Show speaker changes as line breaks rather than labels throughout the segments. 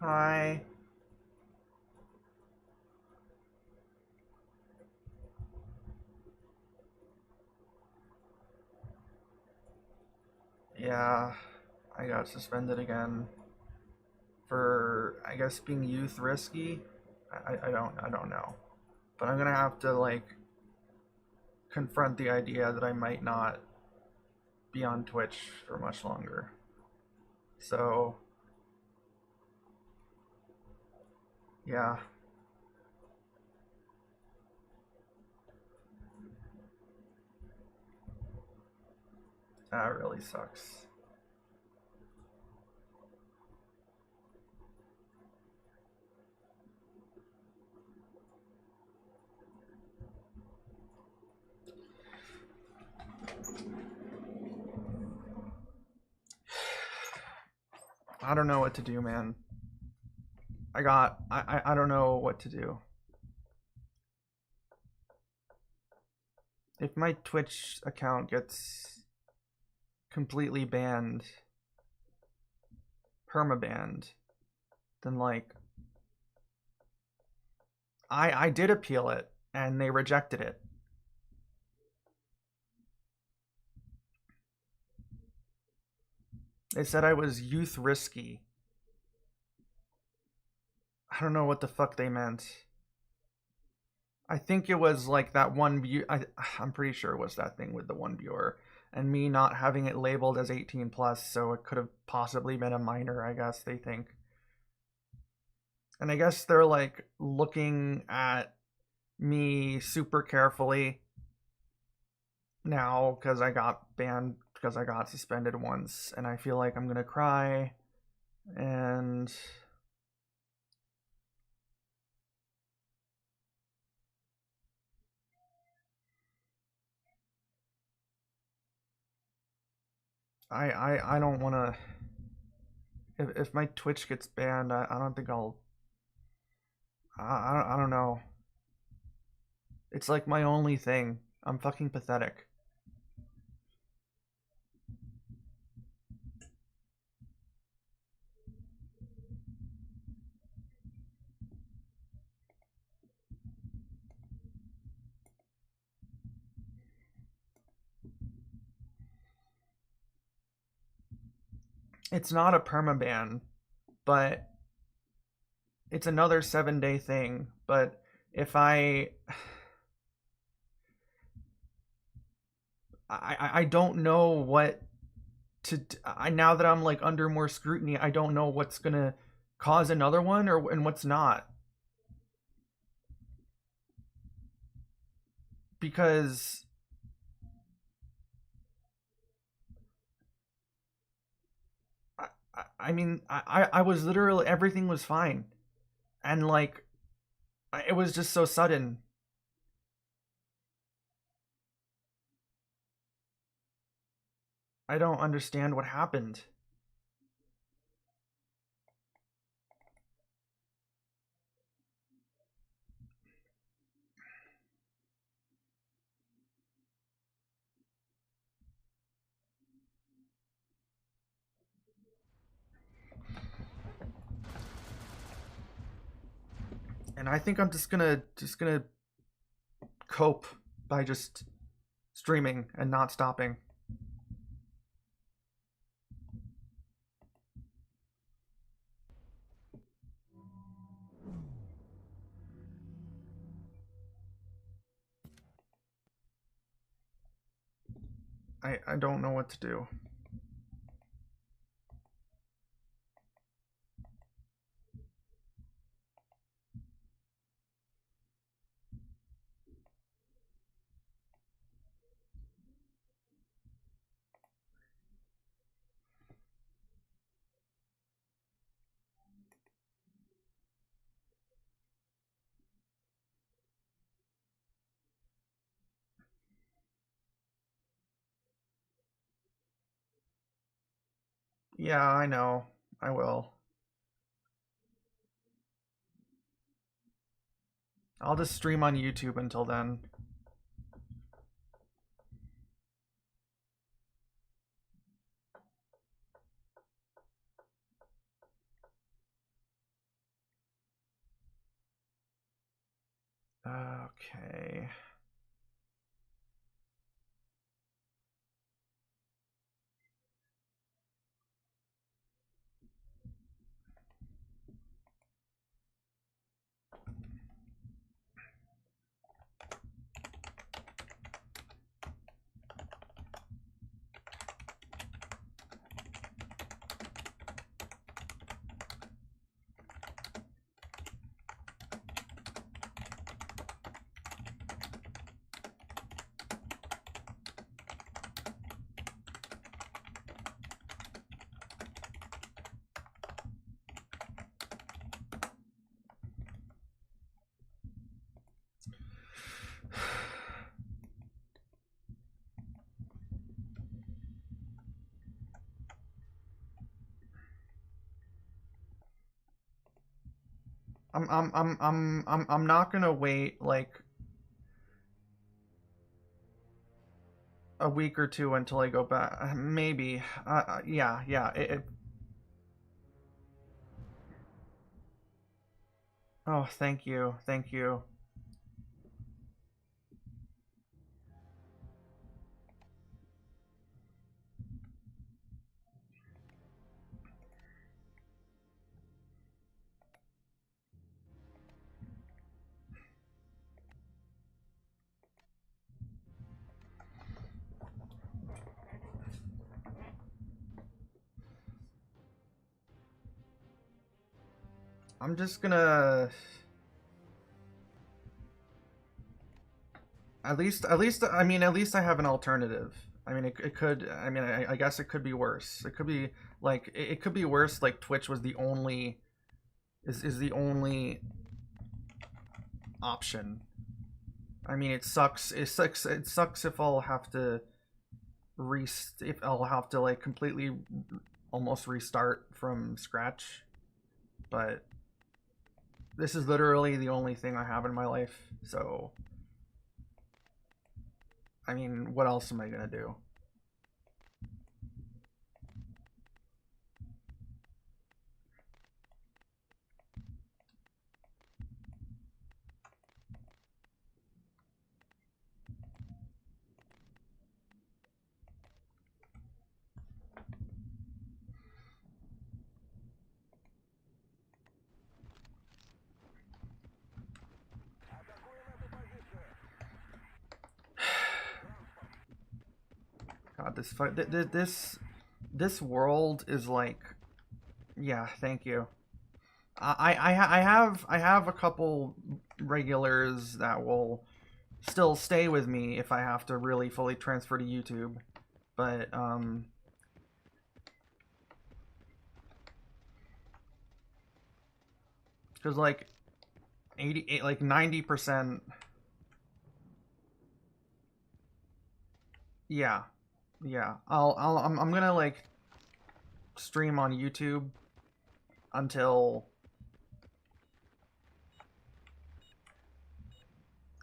Hi. Yeah, I got suspended again for I guess being youth risky. I don't know, but I'm gonna have to like confront the idea that I might not be on Twitch for much longer. So yeah, that really sucks. I don't know what to do, man. I don't know what to do. If my Twitch account gets completely banned, permabanned, then like I did appeal it and they rejected it. They said I was youth risky. I don't know what the fuck they meant. I think it was like that one view. I'm pretty sure it was that thing with the one viewer and me not having it labeled as 18 plus, so it could have possibly been a minor. I guess they think, and I guess they're like looking at me super carefully now because I got banned because I got suspended once, and I feel like I'm gonna cry and I don't want to. If my Twitch gets banned, I don't think I'll. I don't know. It's like my only thing. I'm fucking pathetic. It's not a permaban, but it's another 7 day thing. But if I don't know what to. I now that I'm like under more scrutiny, I don't know what's gonna cause another one or and what's not because I mean I was literally everything was fine and like it was just so sudden. I don't understand what happened. And I think I'm just gonna cope by just streaming and not stopping. I don't know what to do. Yeah, I know. I will. I'll just stream on YouTube until then. Okay. I'm not gonna wait like a week or two until I go back. Maybe. Yeah. Oh, thank you. Thank you. I'm just gonna at least I have an alternative. I mean it could I guess it could be worse. It could be like it could be worse like Twitch was the only is the only option. I mean it sucks. It sucks if I'll have to if I'll have to like completely almost restart from scratch. But this is literally the only thing I have in my life. So I mean, what else am I gonna do? God, this world is like, yeah. Thank you. I have a couple regulars that will still stay with me if I have to really fully transfer to YouTube, but because like 90%. Yeah, yeah. I'm gonna like stream on YouTube until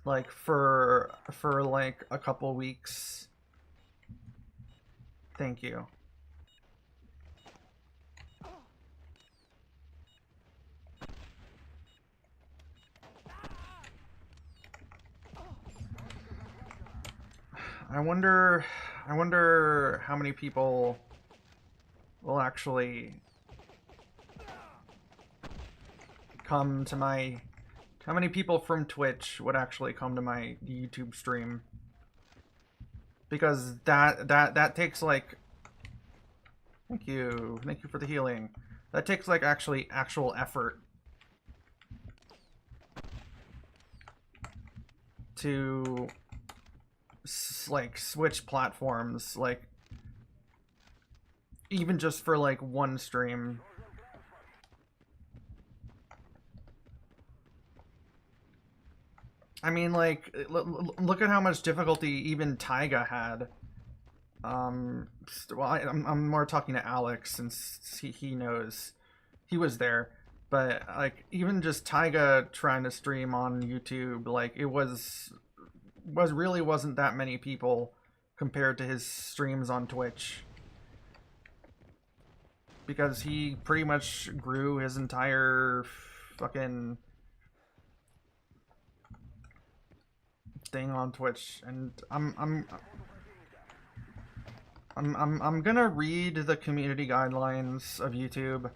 like for like a couple weeks. Thank you. I wonder how many people will actually come to my how many people from Twitch would actually come to my YouTube stream, because that takes like thank you for the healing. That takes like actual effort to like switch platforms, like even just for like one stream. I mean, like, look at how much difficulty even Taiga had. Well, I'm more talking to Alex since he knows he was there. But like, even just Taiga trying to stream on YouTube, like it really wasn't that many people compared to his streams on Twitch, because he pretty much grew his entire fucking staying on Twitch, and I'm gonna read the community guidelines of YouTube.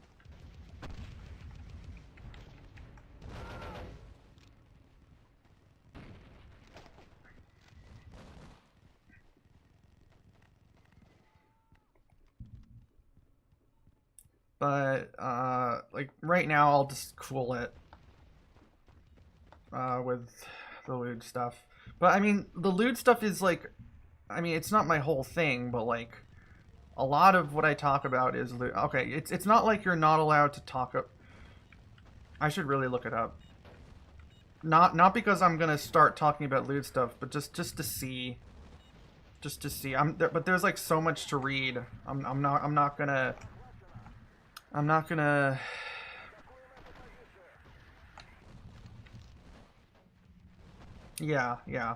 But like right now I'll just cool it with the lewd stuff. But I mean, the lewd stuff is like, I mean, it's not my whole thing, but like a lot of what I talk about is lewd. Okay, it's not like you're not allowed to talk. I should really look it up. Not because I'm gonna start talking about lewd stuff, but just to see. Just to see. But there's like so much to read. I'm not gonna. Yeah, yeah.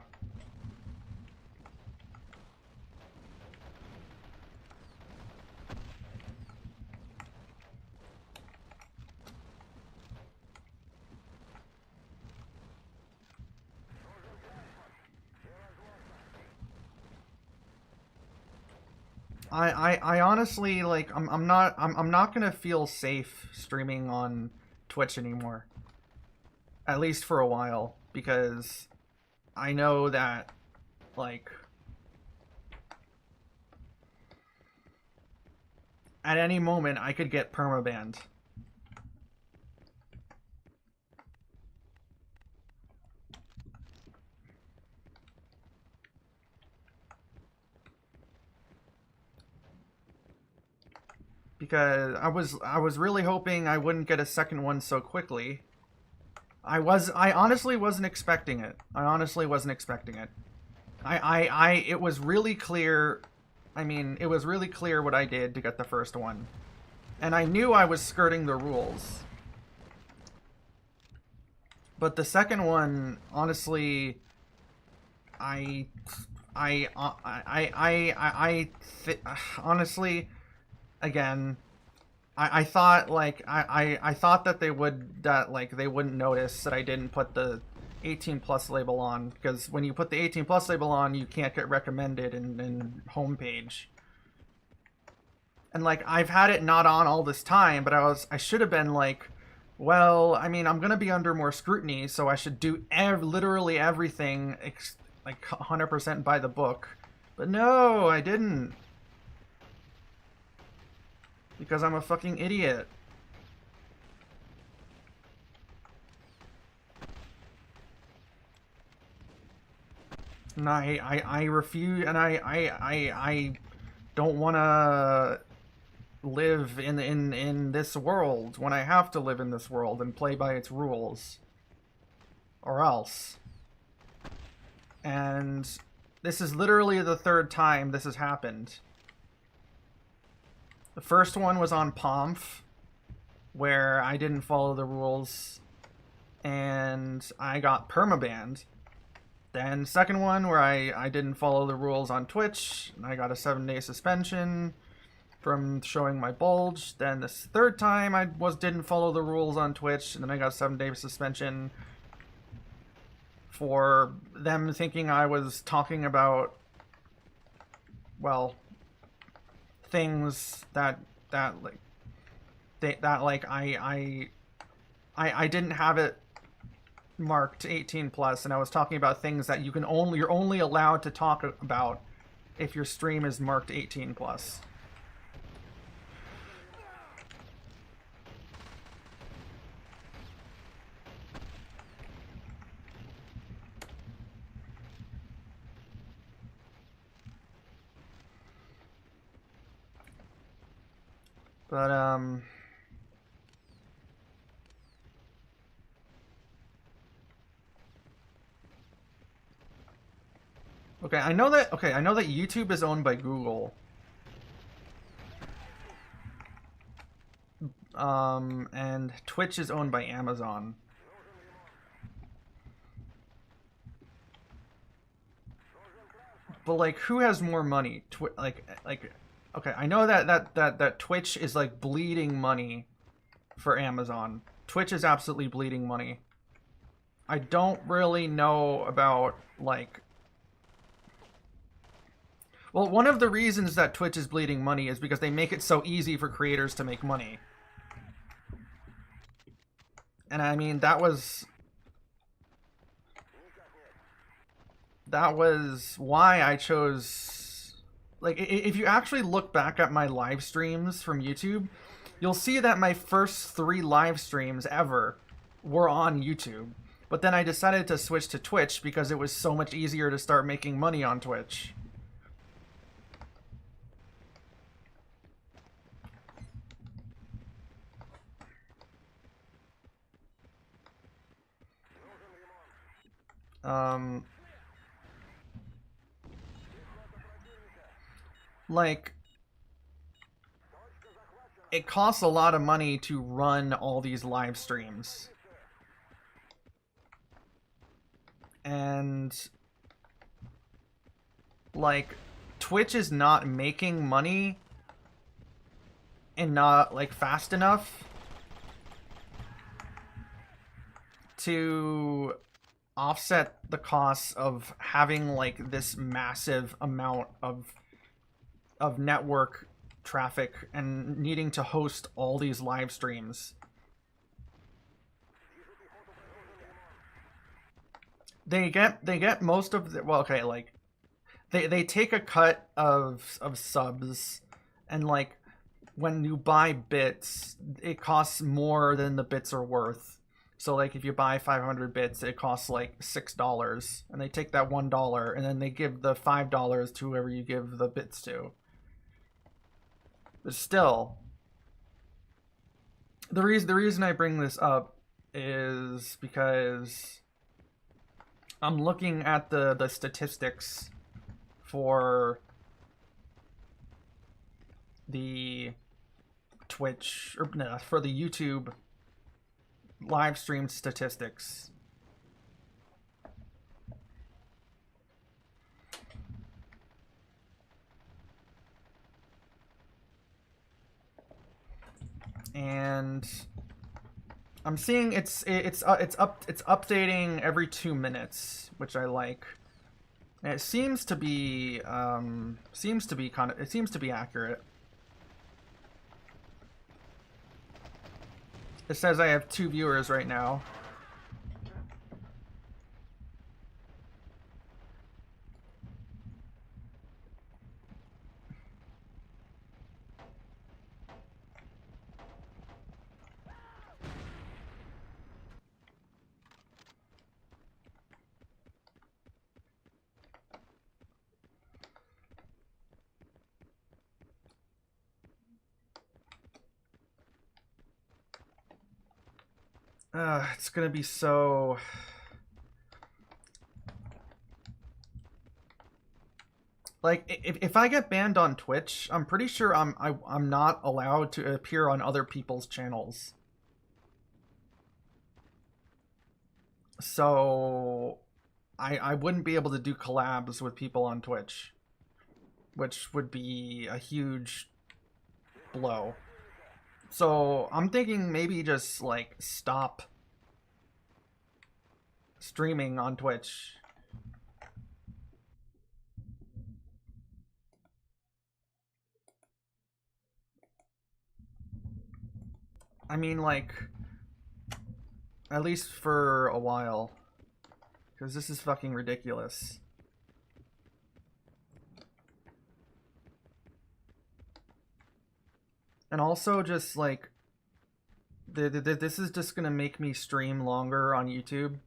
I honestly like I'm not gonna feel safe streaming on Twitch anymore. At least for a while, because I know that like at any moment I could get permabanned. Because I was really hoping I wouldn't get a second one so quickly. I honestly wasn't expecting it. I honestly wasn't expecting it. It was really clear. I mean, it was really clear what I did to get the first one. And I knew I was skirting the rules. But the second one, honestly, honestly, again, I thought like I thought that they wouldn't notice that I didn't put the 18 plus label on, because when you put the 18 plus label on, you can't get recommended in homepage. And like I've had it not on all this time, but I should have been like, well, I mean, I'm gonna be under more scrutiny, so I should do literally everything like 100% by the book. But no, I didn't. Because I'm a fucking idiot. And I refuse, and I don't want to live in this world when I have to live in this world and play by its rules. Or else. And this is literally the third time this has happened. The first one was on Pomf, where I didn't follow the rules and I got permabanned. Then second one where I didn't follow the rules on Twitch and I got a 7-day suspension from showing my bulge. Then this third time I didn't follow the rules on Twitch, and then I got a 7-day suspension for them thinking I was talking about, well, things that I didn't have it marked 18 plus, and I was talking about things that you're only allowed to talk about if your stream is marked 18 plus. But okay, I know that YouTube is owned by Google. And Twitch is owned by Amazon. But like, who has more money? Okay, I know that Twitch is like bleeding money for Amazon. Twitch is absolutely bleeding money. I don't really know about, like... Well, one of the reasons that Twitch is bleeding money is because they make it so easy for creators to make money. And I mean, that was why I chose... Like, if you actually look back at my live streams from YouTube, you'll see that my first 3 live streams ever were on YouTube. But then I decided to switch to Twitch because it was so much easier to start making money on Twitch. Like, it costs a lot of money to run all these live streams. And, like, Twitch is not making money and not, like, fast enough to offset the costs of having, like, this massive amount of network traffic and needing to host all these live streams. They get most of the, well, okay, like, they take a cut of subs, and, like, when you buy bits, it costs more than the bits are worth. So, like, if you buy 500 bits, it costs, like, $6, and they take that $1, and then they give the $5 to whoever you give the bits to. But still, the reason I bring this up is because I'm looking at the statistics for the Twitch, or no, for the YouTube live stream statistics. And I'm seeing it's updating every 2 minutes, which I like. And it seems to be accurate. It says I have 2 viewers right now. It's gonna be so... Like, if I get banned on Twitch, I'm pretty sure I'm not allowed to appear on other people's channels. So I wouldn't be able to do collabs with people on Twitch, which would be a huge blow. So I'm thinking maybe just, like, stop streaming on Twitch. I mean, like, at least for a while, because this is fucking ridiculous. And also, just, like, this is just gonna make me stream longer on YouTube.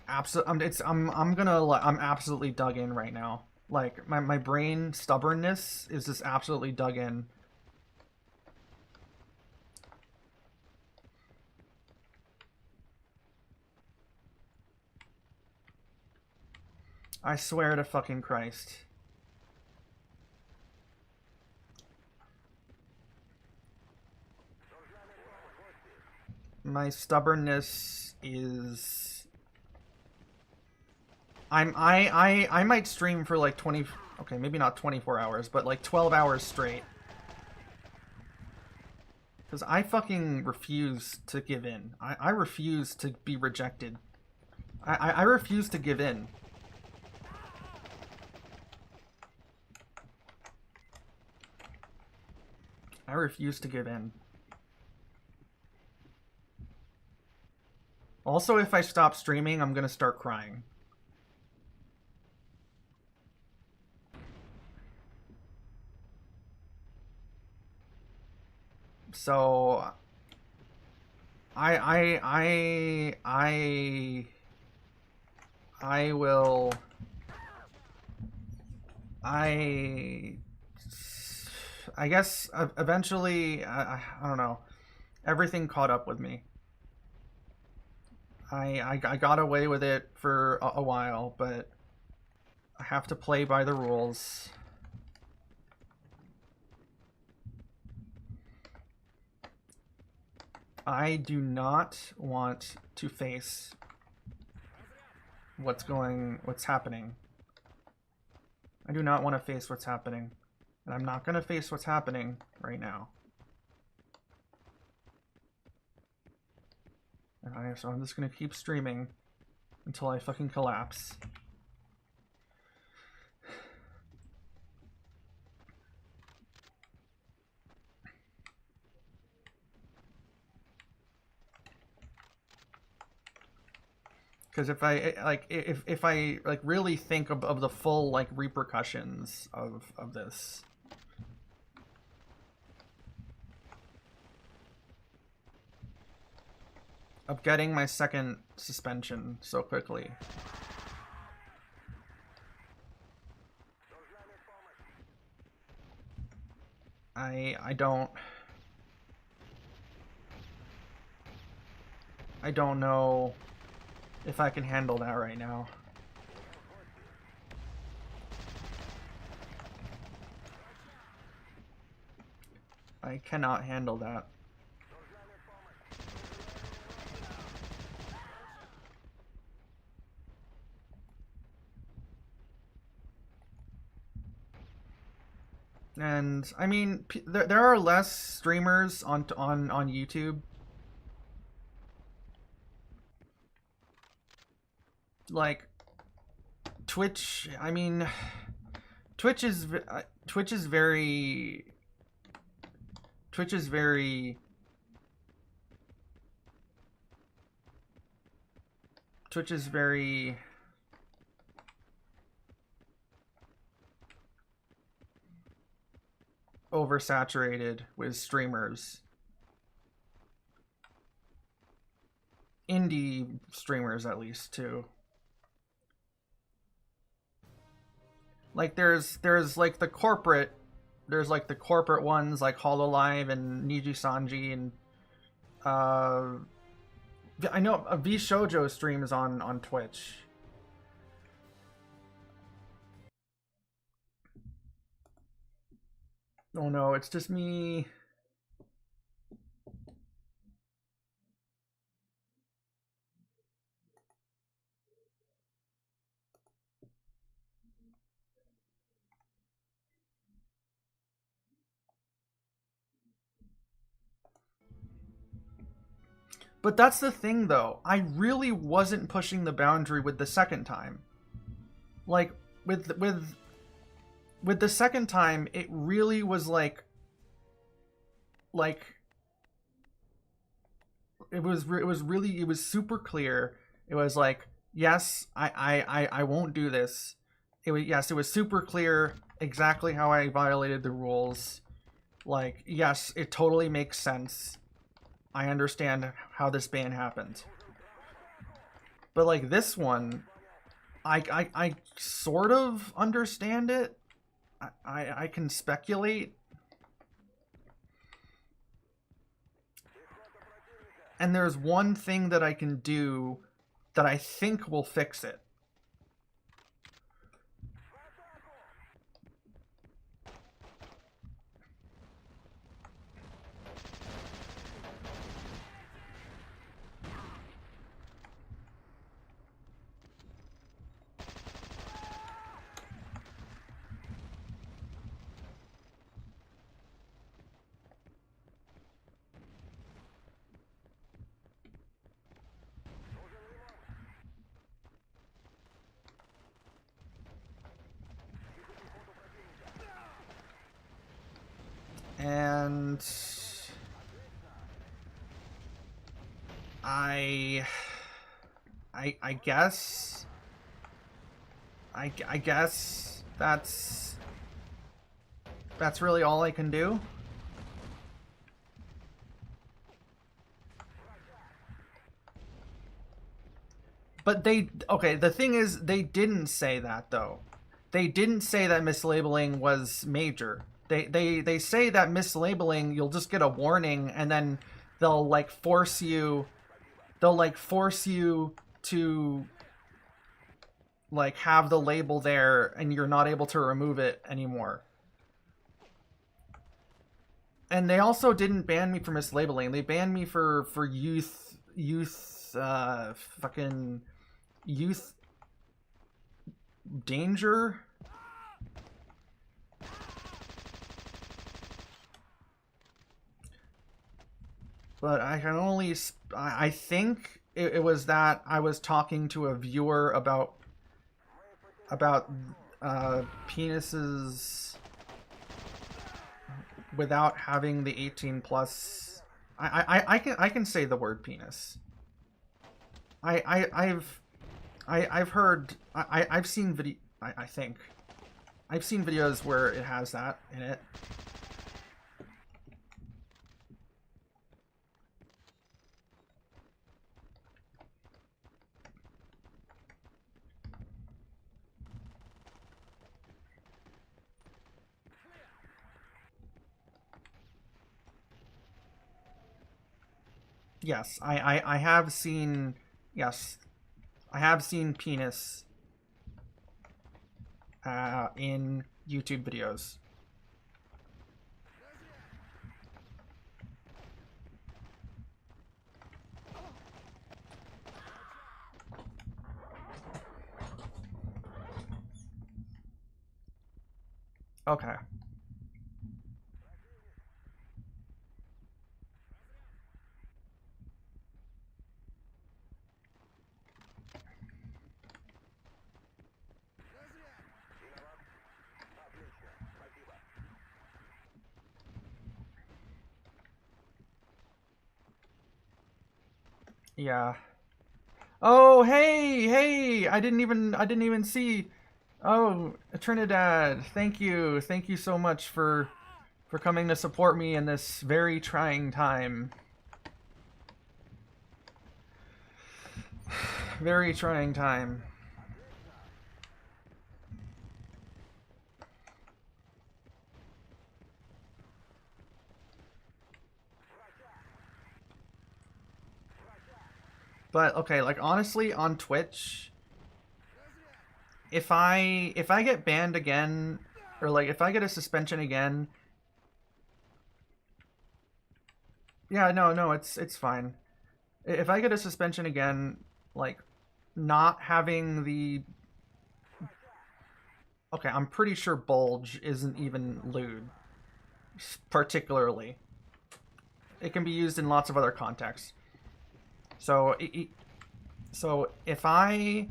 I'm absolutely dug in right now. Like, my brain stubbornness is just absolutely dug in. I swear to fucking Christ. My stubbornness is... I might stream for like 20... Okay, maybe not 24 hours, but like 12 hours straight. Because I fucking refuse to give in. I refuse to be rejected I refuse to give in. I refuse to give in. Also, if I stop streaming, I'm gonna start crying. So I will I guess eventually I don't know. Everything caught up with me. I got away with it for a while, but I have to play by the rules. I do not want to face what's happening. I do not want to face what's happening. And I'm not going to face what's happening right now. So I'm just going to keep streaming until I fucking collapse. Because if I really think of the full like repercussions of this, of getting my second suspension so quickly, I don't know if I can handle that right now. I cannot handle that. And I mean, there are less streamers on YouTube. Like Twitch, I mean, Twitch is very Twitch is very oversaturated with streamers. Indie streamers, at least, too. Like there's like the corporate ones like Hololive and Niji Sanji, and I know V Shoujo streams on Twitch. Oh no, it's just me. But that's the thing, though. I really wasn't pushing the boundary with the second time. Like with the second time, it really was like it was super clear. It was like, yes, I won't do this. It was super clear exactly how I violated the rules. Like, yes, it totally makes sense. I understand how this ban happened. But like this one, I sort of understand it. I can speculate. And there's one thing that I can do that I think will fix it. And I guess that's really all I can do. But okay, the thing is, they didn't say that though. They didn't say that mislabeling was major. They say that mislabeling, you'll just get a warning, and then they'll like force you to like have the label there, and you're not able to remove it anymore. And they also didn't ban me for mislabeling. They banned me for fucking youth danger. But I can only, I think it was that I was talking to a viewer about penises without having the 18 plus. I can say the word penis. I've heard, I've seen video, I think I've seen videos where it has that in it. Yes, I have seen, yes, I have seen penis in YouTube videos. Okay. Yeah. Oh, hey, I didn't even see. Oh, Trinidad, thank you so much for coming to support me in this very trying time. Very trying time. But okay, like honestly, on Twitch, if I get banned again, or like if I get a suspension again, yeah, no, it's fine. If I get a suspension again, like not having the, okay, I'm pretty sure bulge isn't even lewd, particularly. It can be used in lots of other contexts. So, so if I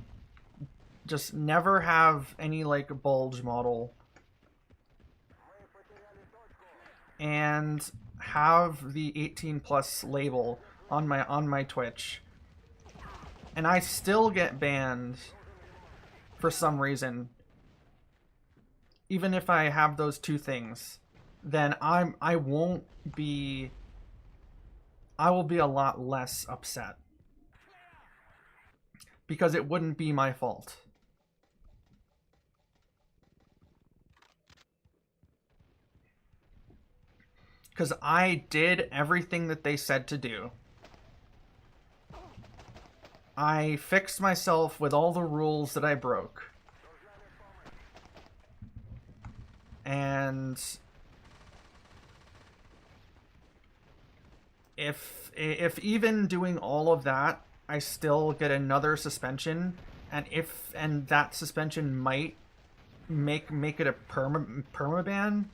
just never have any like bulge model and have the 18 plus label on my Twitch, and I still get banned for some reason, even if I have those two things, then I will be a lot less upset, because it wouldn't be my fault. Because I did everything that they said to do. I fixed myself with all the rules that I broke. And if even doing all of that, I still get another suspension, and that suspension might make it a permaban,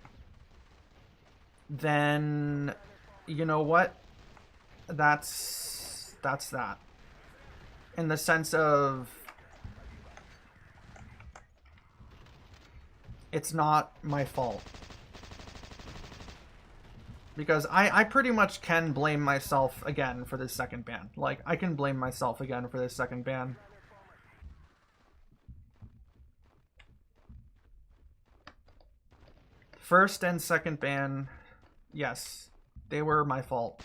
then you know what? That's that. In the sense of, it's not my fault. Because I pretty much can blame myself again for this second ban. Like, I can blame myself again for this second ban. First and second ban, yes, they were my fault.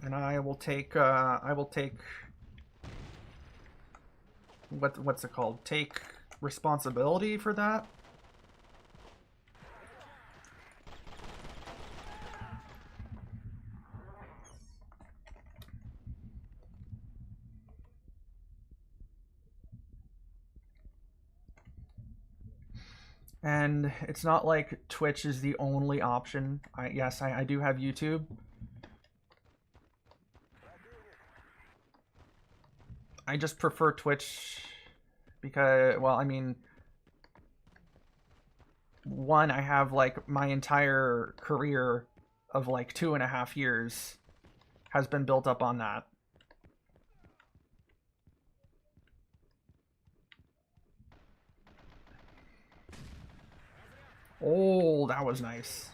And I will take what's it called? Take responsibility for that. And it's not like Twitch is the only option. Yes, I do have YouTube. I just prefer Twitch because, well, I mean, one, I have like my entire career of like 2.5 years has been built up on that. Oh, that was nice.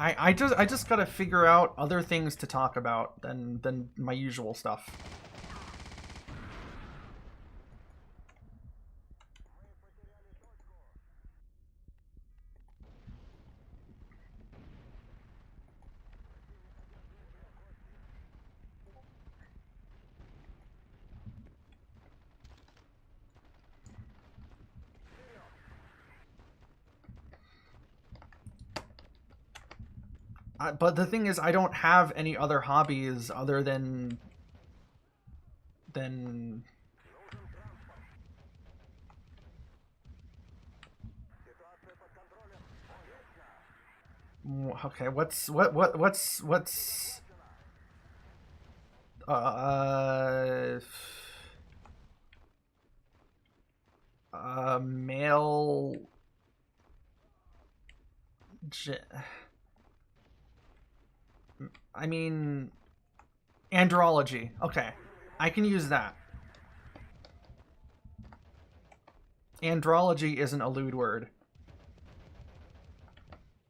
I just gotta figure out other things to talk about than my usual stuff. But the thing is, I don't have any other hobbies other than okay. What's uh male I mean andrology. Okay, I can use that. Andrology isn't a lewd word.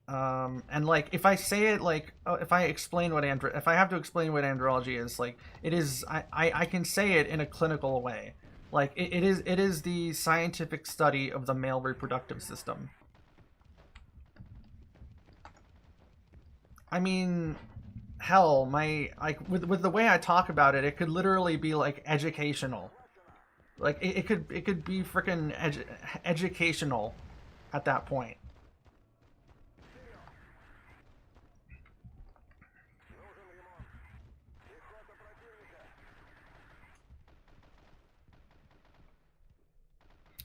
And like if I say it like if I explain what if I have to explain what andrology is, like it is I can say it in a clinical way. Like it is the scientific study of the male reproductive system. I mean, hell, my like with the way I talk about it, it could literally be like educational. Like it could be freaking educational at that point.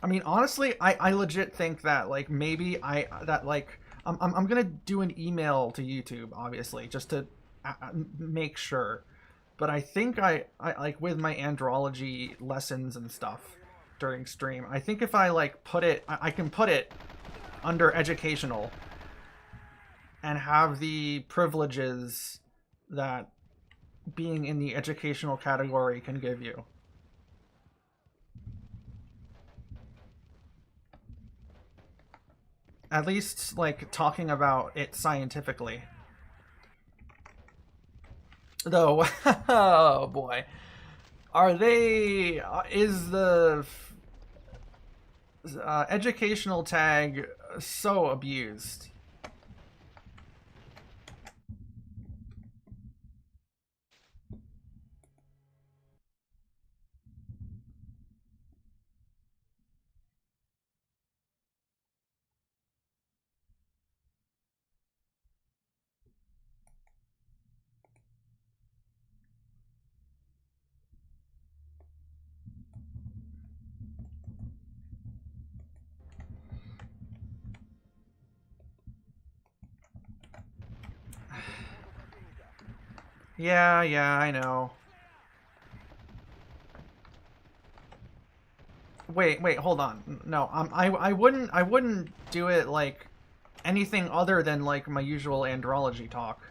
I mean, honestly, I legit think that like maybe I'm gonna do an email to YouTube, obviously, just to make sure. But I think I like with my andrology lessons and stuff during stream. I think if I like put it, I can put it under educational and have the privileges that being in the educational category can give you. At least like talking about it scientifically. Though, oh boy, are they? Is the educational tag so abused? Yeah, I know. Wait, hold on. No, I wouldn't do it like anything other than like my usual andrology talk.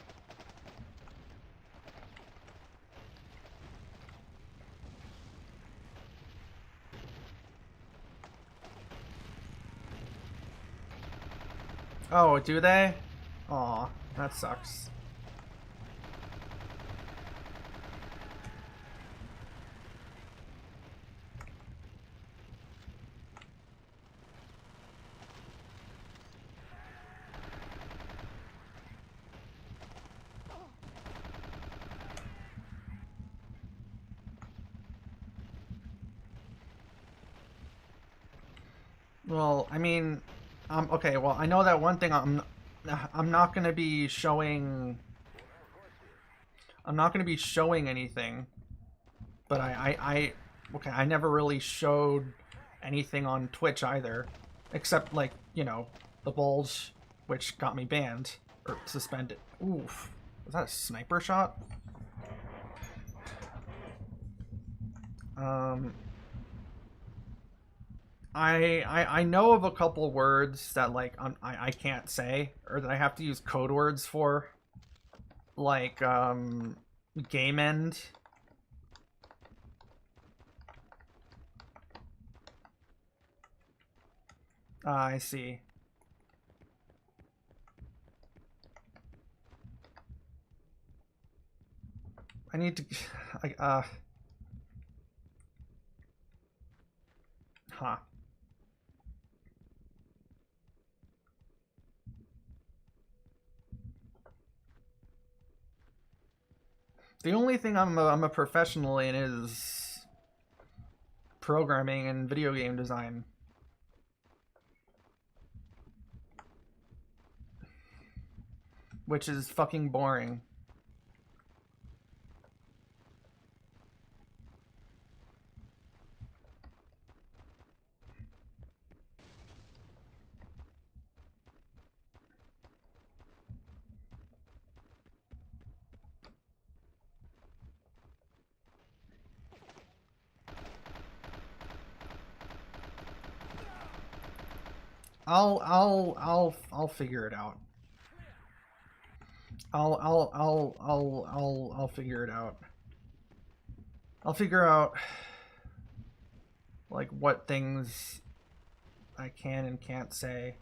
Oh, do they? Aw, that sucks. Well, I mean, okay. Well, I know that one thing. I'm not gonna be showing. I'm not gonna be showing anything. But okay. I never really showed anything on Twitch either, except like the bulge, which got me banned or suspended. Oof, was that a sniper shot? Um, I know of a couple words that like I can't say or that I have to use code words for, like game end. I see. I need to. Huh. The only thing I'm a professional in is programming and video game design. Which is fucking boring. I'll figure it out. I'll figure it out. I'll figure out like what things I can and can't say.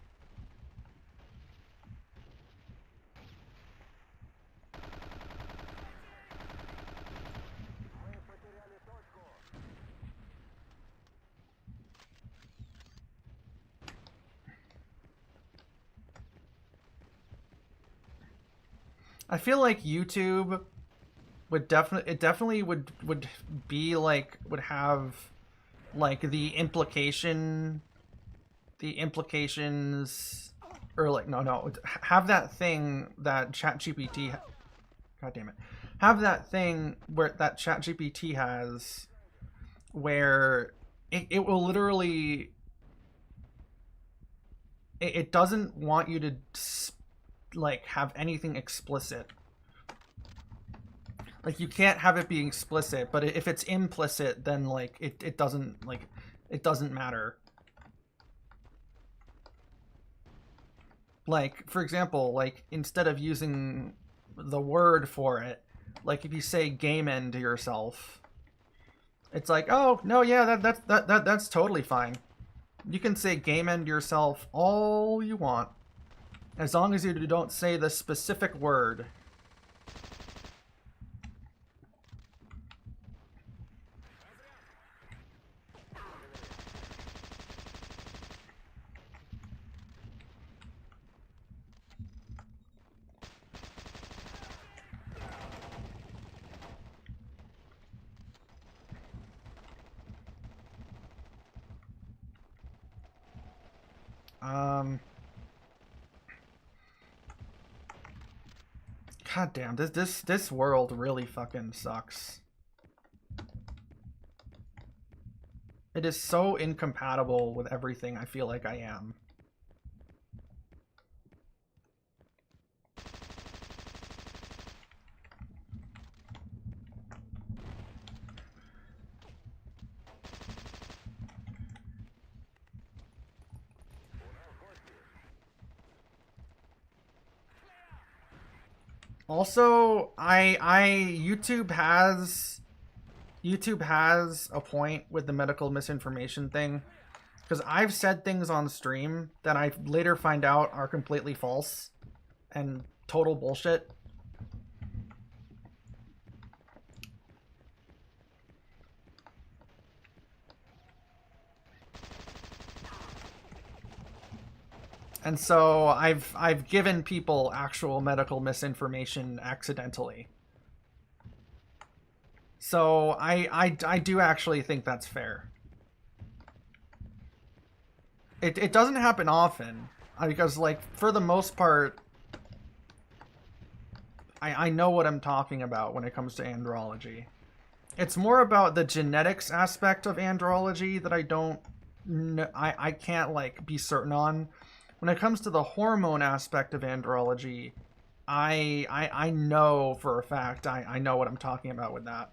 I feel like YouTube would definitely would be like would have like the implications or like no have that thing that ChatGPT, god damn it, have that thing where that ChatGPT has where it will literally it doesn't want you to like have anything explicit. Like you can't have it being explicit, but if it's implicit, then like it doesn't like it doesn't matter. Like for example, like instead of using the word for it, like if you say game end to yourself, it's like, oh no, yeah, that's totally fine. You can say game end yourself all you want, as long as you don't say the specific word. God damn, this world really fucking sucks. It is so incompatible with everything I feel like I am. Also, YouTube has a point with the medical misinformation thing, because I've said things on stream that I later find out are completely false and total bullshit. And so I've given people actual medical misinformation accidentally. So I do actually think that's fair. It doesn't happen often, because, like, for the most part, I know what I'm talking about when it comes to andrology. It's more about the genetics aspect of andrology that I don't know, I can't, like, be certain on. When it comes to the hormone aspect of andrology, I know for a fact I know what I'm talking about with that.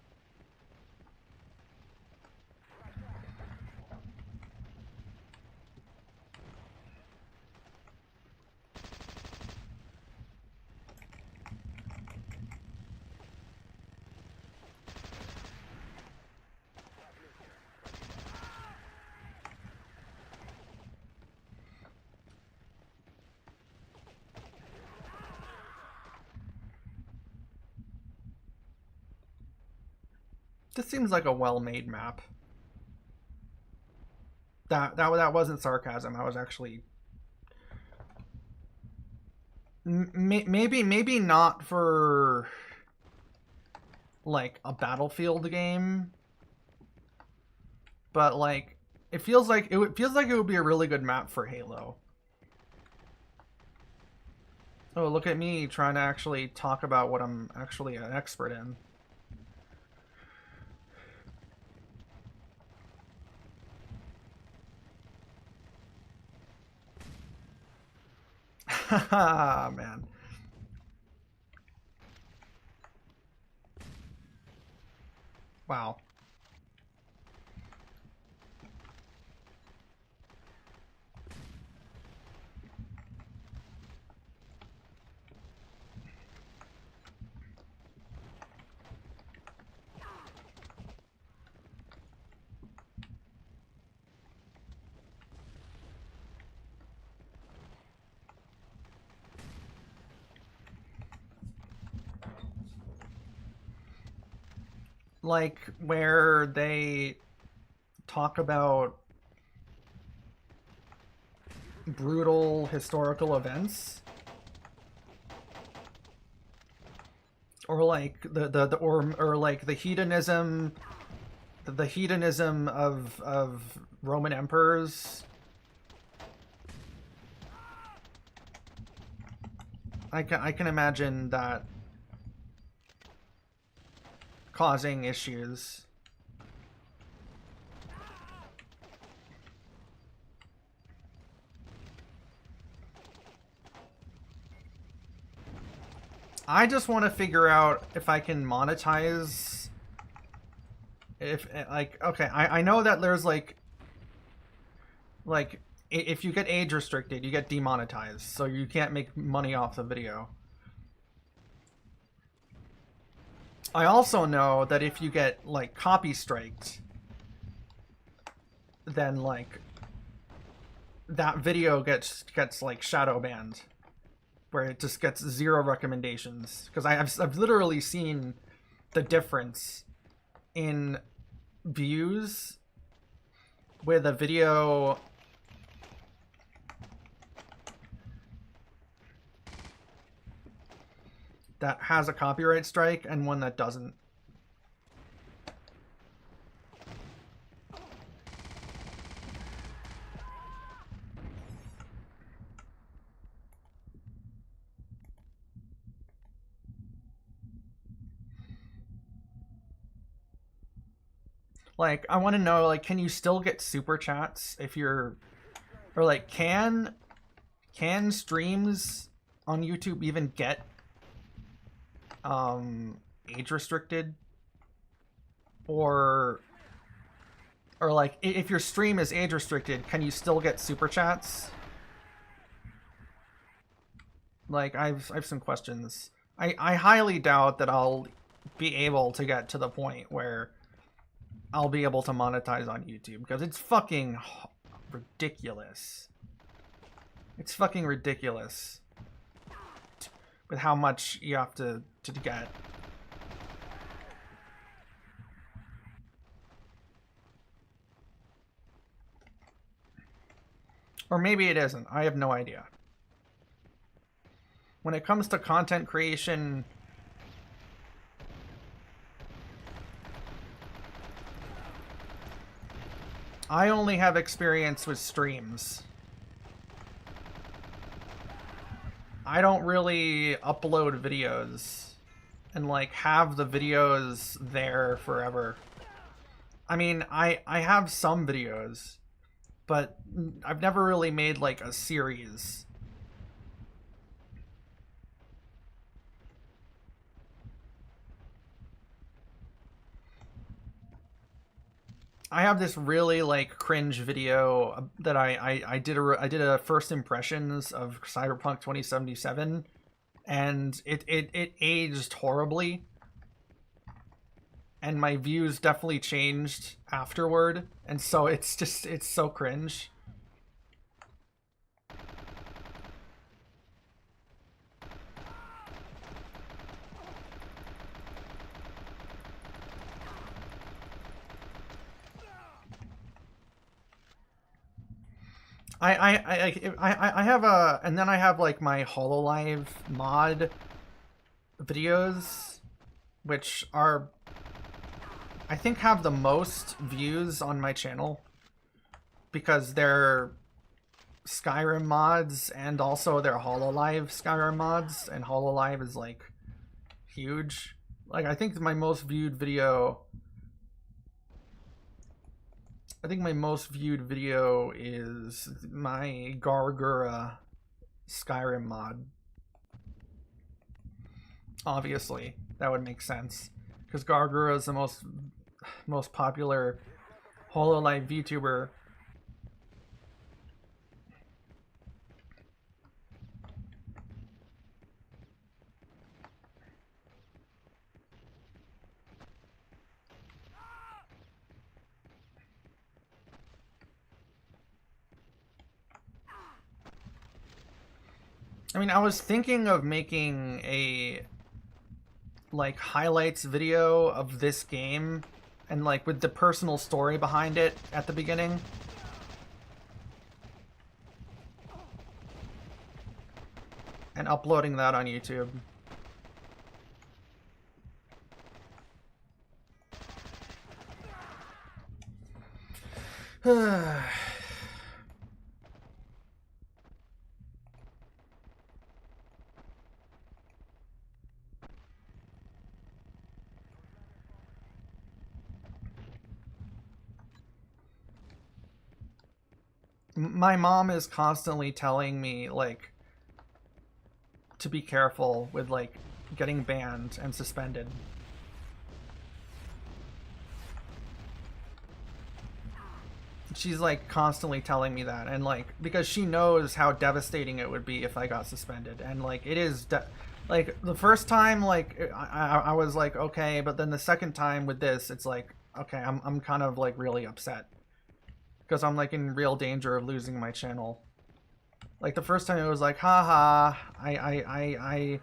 This seems like a well-made map. That wasn't sarcasm. I was actually maybe not for, like, a Battlefield game, but, like, it feels like it would be a really good map for Halo. Oh, look at me trying to actually talk about what I'm actually an expert in. Haha, man. Wow. Like, where they talk about brutal historical events, or like or like the hedonism of Roman emperors. I can imagine that causing issues. I just want to figure out if I can monetize. If, like, okay, I know that there's like if you get age restricted, you get demonetized, so you can't make money off the video. I also know that if you get, like, copy striked, then, like, that video gets like shadow banned, where it just gets 0 recommendations. Because I've literally seen the difference in views with a video that has a copyright strike and one that doesn't. Like, I want to know, like, can you still get super chats if you're, or like, can streams on YouTube even get age restricted, or like, if your stream is age restricted, can you still get super chats? Like, I've some questions. I highly doubt that I'll be able to get to the point where I'll be able to monetize on YouTube, because it's fucking ridiculous. It's fucking ridiculous with how much you have to get. Or maybe it isn't. I have no idea. When it comes to content creation, I only have experience with streams. I don't really upload videos and like have the videos there forever. I mean, I have some videos, but I've never really made like a series. I have this really like cringe video that I did a first impressions of Cyberpunk 2077, and it aged horribly, and my views definitely changed afterward, and so it's so cringe. I have a, and then I have like my Hololive mod videos, which are, I think, have the most views on my channel because they're Skyrim mods and also they're Hololive Skyrim mods, and Hololive is like huge. Like I think my most viewed video is my Gargura Skyrim mod. Obviously, that would make sense because Gargura is the most popular Hololive VTuber. I mean, I was thinking of making a like highlights video of this game and like with the personal story behind it at the beginning. And uploading that on YouTube. My mom is constantly telling me like to be careful with like getting banned and suspended. She's like constantly telling me that, and like because she knows how devastating it would be if I got suspended, and like it is like the first time like I was like okay, but then the second time with this it's like okay, I'm kind of like really upset because I'm like in real danger of losing my channel. Like the first time it was like haha, I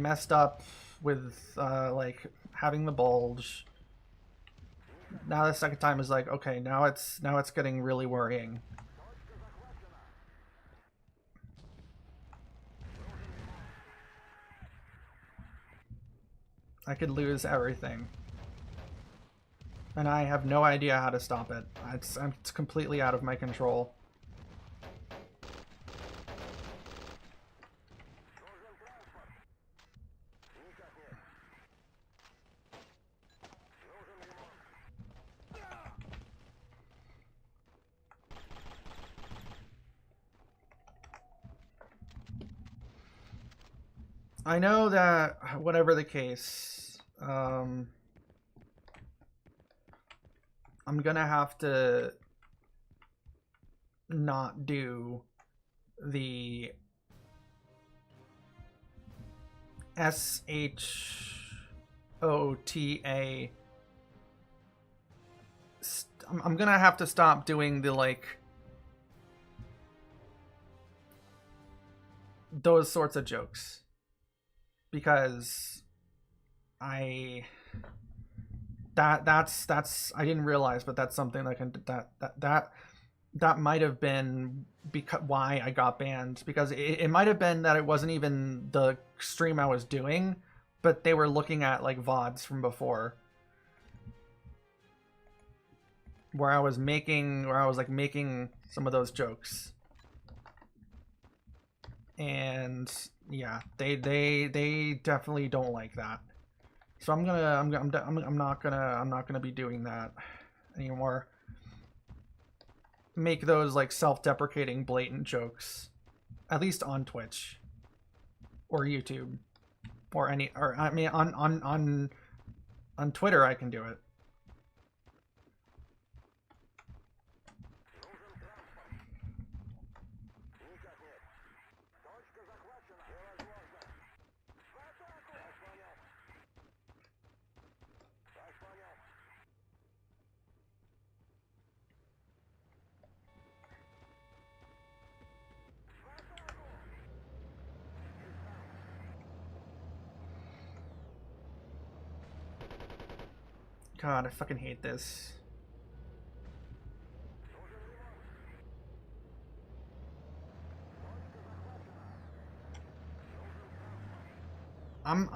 messed up with like having the bulge. Now the second time is like okay, now it's getting really worrying. I could lose everything. And I have no idea how to stop it. It's completely out of my control. I know that whatever the case, I'm gonna have to not do the SHOTA. I'm gonna have to stop doing the like those sorts of jokes because that's I didn't realize, but that's something that might have been because why I got banned, because it might have been that it wasn't even the stream I was doing, but they were looking at like VODs from before where I was making some of those jokes. And yeah, they definitely don't like that. So I'm not gonna be doing that anymore. Make those like self-deprecating blatant jokes, at least on Twitch or YouTube or I mean on Twitter I can do it. God, I fucking hate this. I'm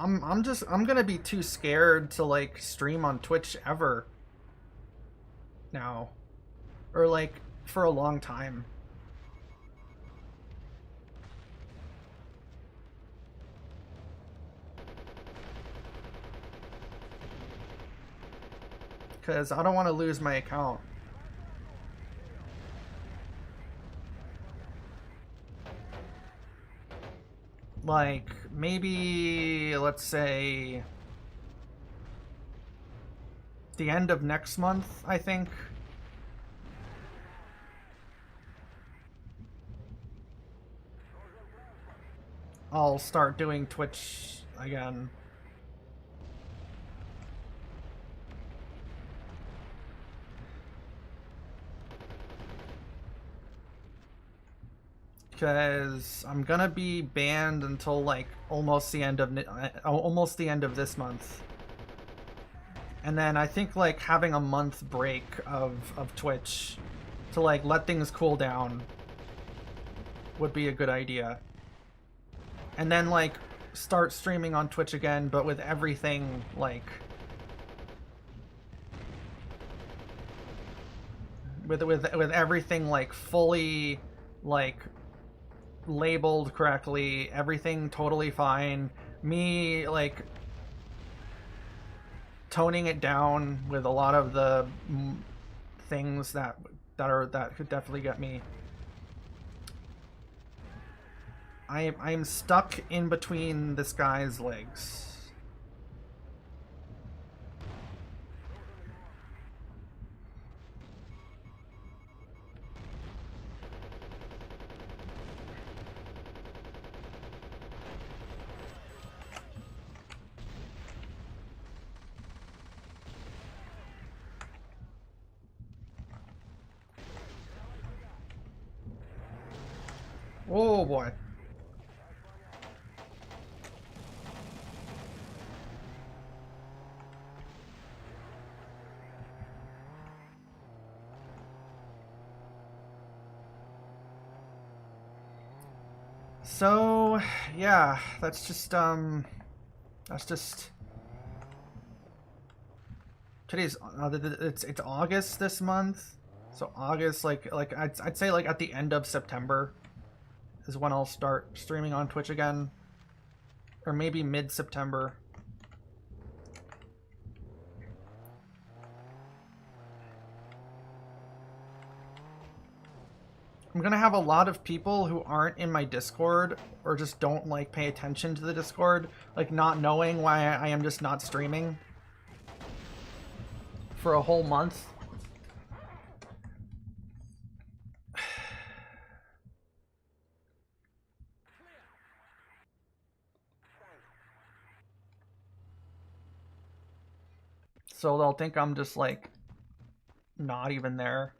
gonna be too scared to like stream on Twitch ever now, or like for a long time. Because I don't want to lose my account. Like, maybe, let's say, the end of next month, I think. I'll start doing Twitch again. Because I'm gonna be banned until like almost the end of this month, and then I think like having a month break of Twitch to like let things cool down would be a good idea, and then like start streaming on Twitch again, but with everything like with everything like fully like labeled correctly, everything totally fine. Me like toning it down with a lot of the things that could definitely get me. I'm stuck in between this guy's legs. Oh boy. So, yeah, that's just today's it's August this month. So August, like I'd say like at the end of September is when I'll start streaming on Twitch again, or maybe mid-September. I'm gonna have a lot of people who aren't in my Discord or just don't like pay attention to the Discord, like not knowing why I am just not streaming for a whole month. So they'll think I'm just like not even there,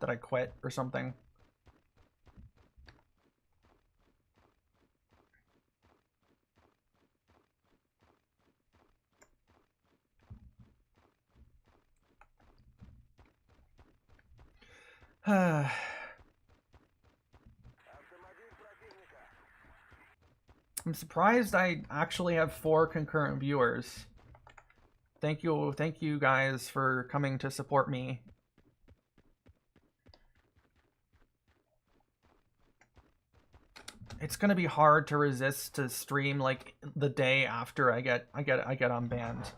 that I quit or something. I'm surprised I actually have 4 concurrent viewers. Thank you guys for coming to support me. It's gonna be hard to resist to stream like the day after I get unbanned.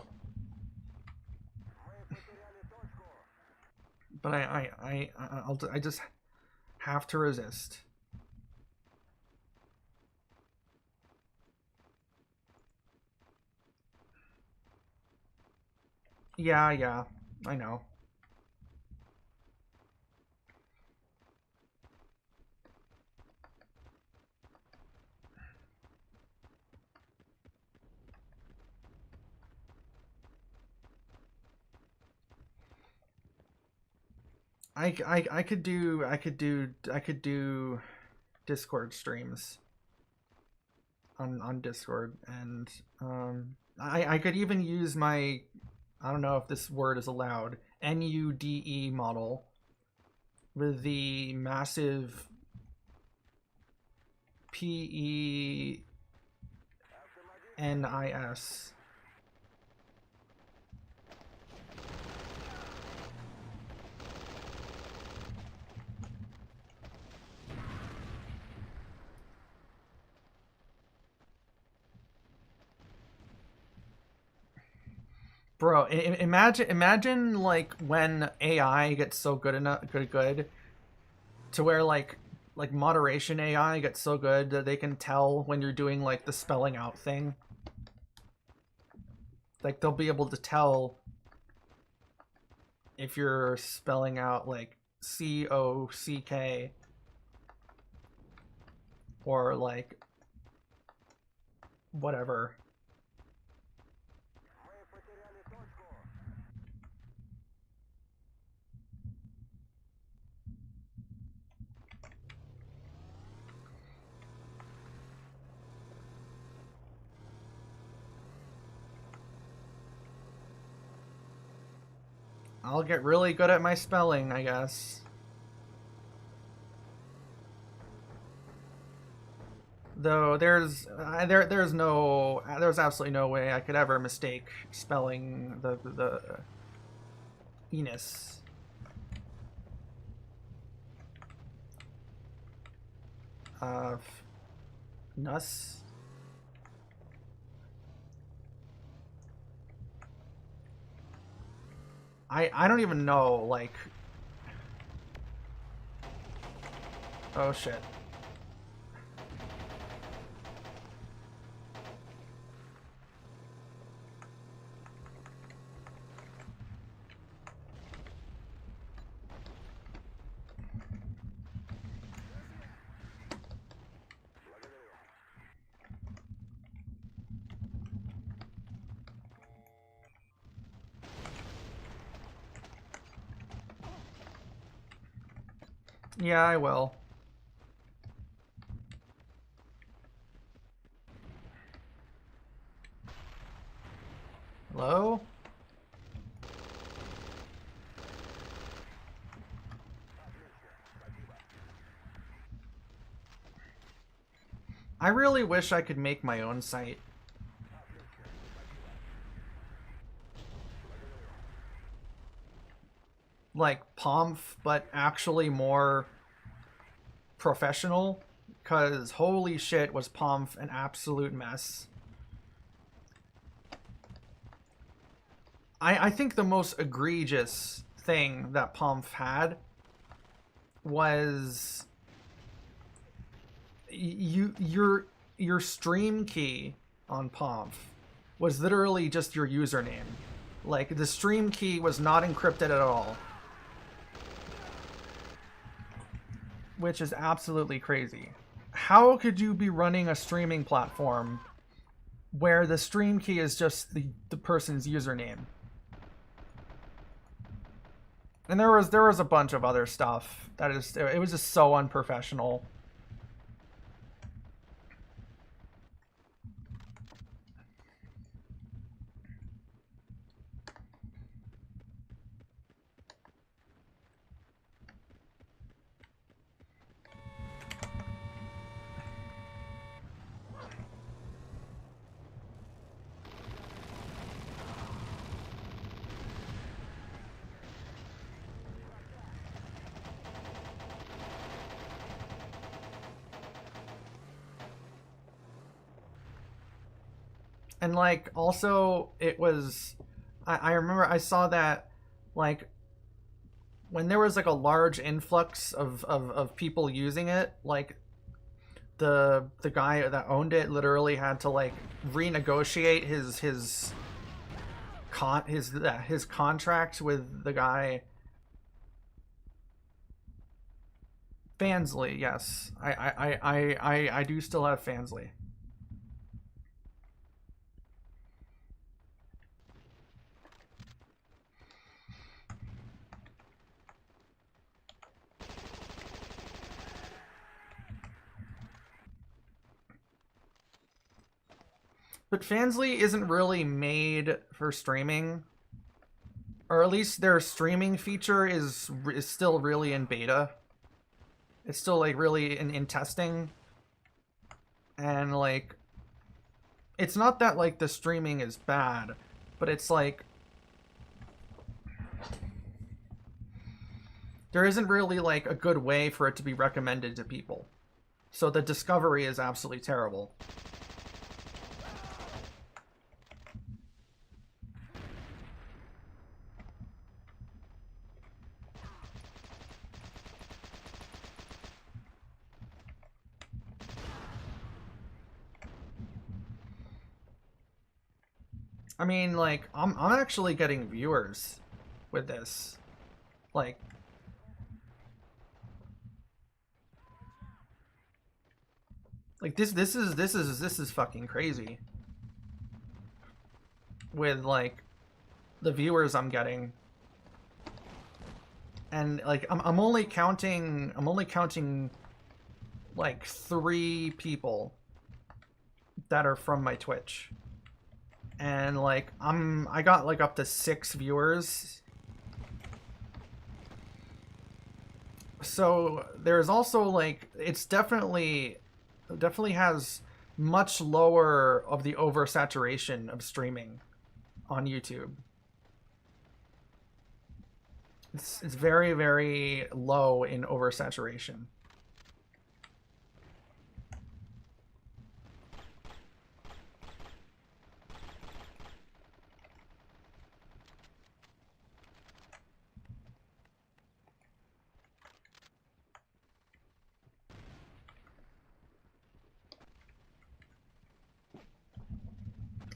But I just have to resist. Yeah, I know. I could do Discord streams on Discord, and I could even use my, I don't know if this word is allowed, NUDE model with the massive PENIS. Bro, imagine like when AI gets so good to where like moderation AI gets so good that they can tell when you're doing like the spelling out thing. Like they'll be able to tell if you're spelling out like COCK or like whatever. I'll get really good at my spelling, I guess. Though there's absolutely no way I could ever mistake spelling the Enis. Nuss. I don't even know, like... Oh shit. Yeah, I will. Hello? I really wish I could make my own site. Like Pomf, but actually more professional, because holy shit was Pomf an absolute mess. I think the most egregious thing that Pomf had was your stream key on Pomf was literally just your username. Like the stream key was not encrypted at all. Which is absolutely crazy. How could you be running a streaming platform where the stream key is just the person's username? And there was a bunch of other stuff that it was just so unprofessional. And like also it was I remember I saw that like when there was like a large influx of people using it, like the guy that owned it literally had to like renegotiate his contract with the guy. Fansly, yes. I do still have Fansly. But Fansly isn't really made for streaming, or at least their streaming feature is still really in beta. It's still like really in testing, and like it's not that like the streaming is bad, but it's like there isn't really like a good way for it to be recommended to people. So the discovery is absolutely terrible. I mean, like, I'm actually getting viewers with this. Like, this is fucking crazy. With like the viewers I'm getting. And like I'm only counting like 3 people that are from my Twitch. And like I got like up to 6 viewers. So there's also like it's definitely has much lower of the oversaturation of streaming on YouTube. It's very, very low in oversaturation.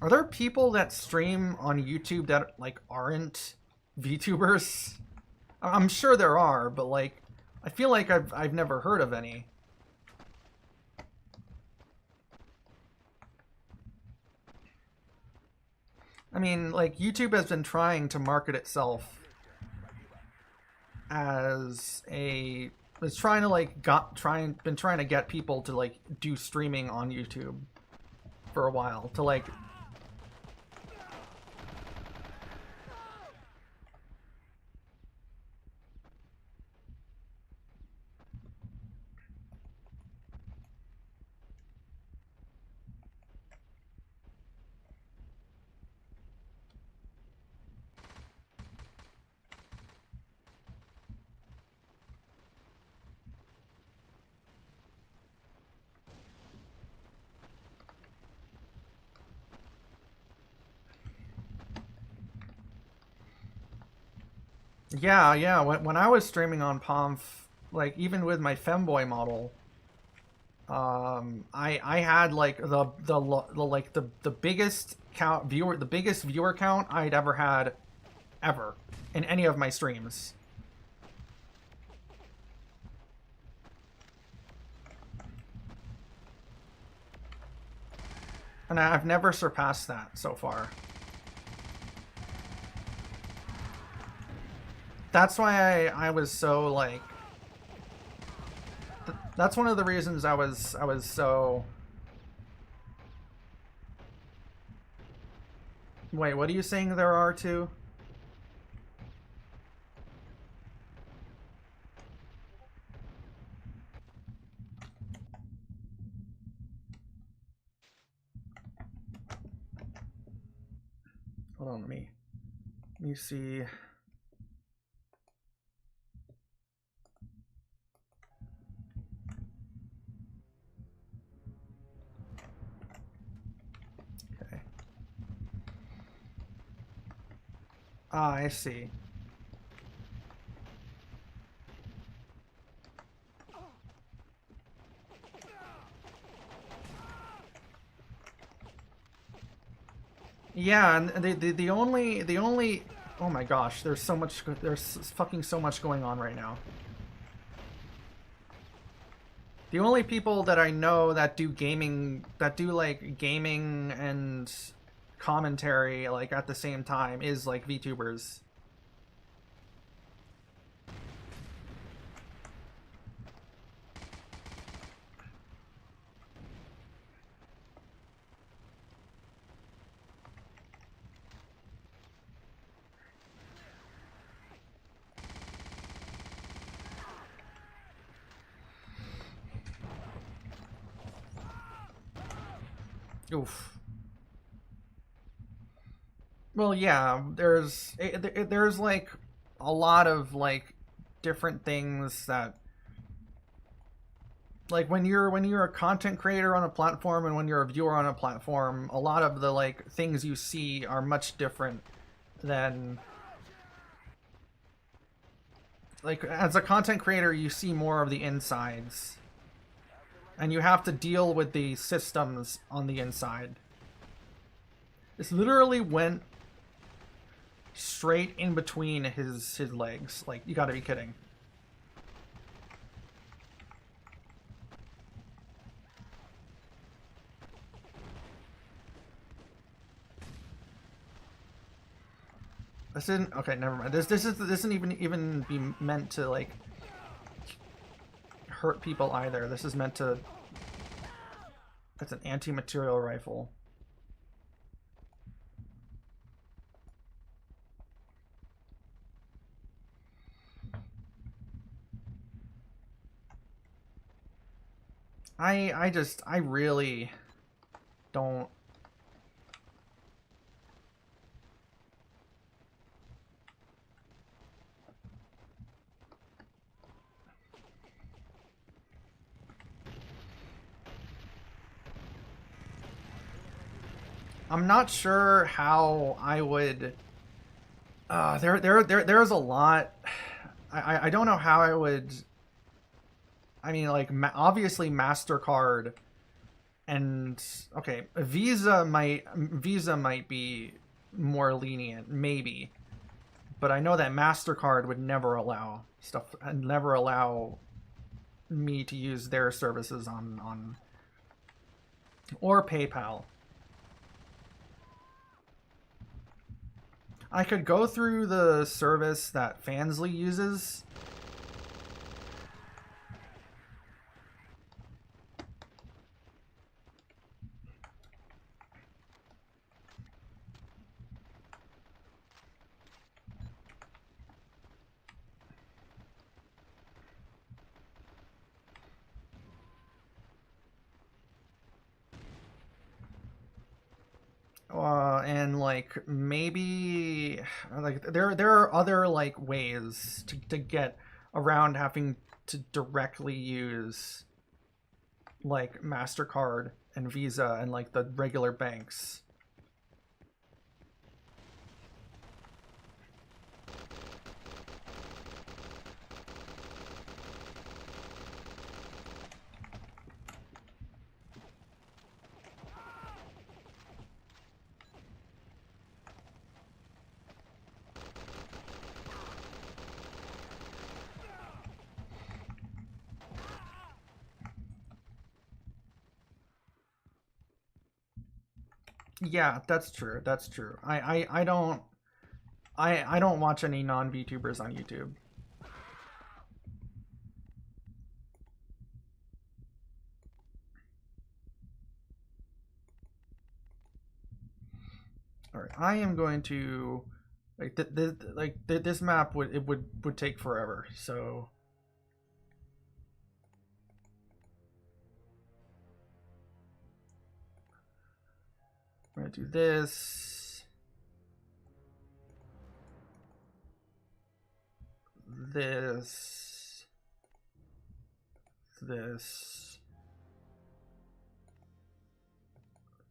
Are there people that stream on YouTube that like aren't VTubers? I'm sure there are, but like I feel like I've never heard of any. I mean, like YouTube has been trying to market itself as a it's trying to like been trying to get people to like do streaming on YouTube for a while to like yeah. When I was streaming on Pomf, like even with my femboy model, I had like the biggest viewer count I'd ever had ever in any of my streams. And I've never surpassed that so far. That's why I was so like. That's one of the reasons I was so. Wait, what are you saying there are two? Hold on, let me see. Okay. Ah, I see. Yeah, and the only oh my gosh, there's fucking so much going on right now. The only people that I know that do gaming, that do like gaming and commentary like at the same time is like VTubers. Oof. Well, yeah, there's like a lot of like different things that like when you're a content creator on a platform and when you're a viewer on a platform, a lot of the like things you see are much different than like as a content creator you see more of the insides and you have to deal with the systems on the inside. This literally went straight in between his legs. Like, you gotta be kidding. This isn't okay. Never mind. This isn't even be meant to like hurt people either. This is meant to. That's an anti-material rifle. I really don't. I'm not sure how I would. There's a lot. I don't know how I would. I mean, like obviously Mastercard and okay, Visa might be more lenient, maybe, but I know that Mastercard would never allow stuff and never allow me to use their services on or PayPal. I could go through the service that Fansly uses. And like maybe like there are other like ways to get around having to directly use like MasterCard and Visa and like the regular banks. Yeah, that's true. That's true. I don't I don't watch any non-VTubers on YouTube. All right, I am going to like this map would take forever. So I'm gonna do this, this, this,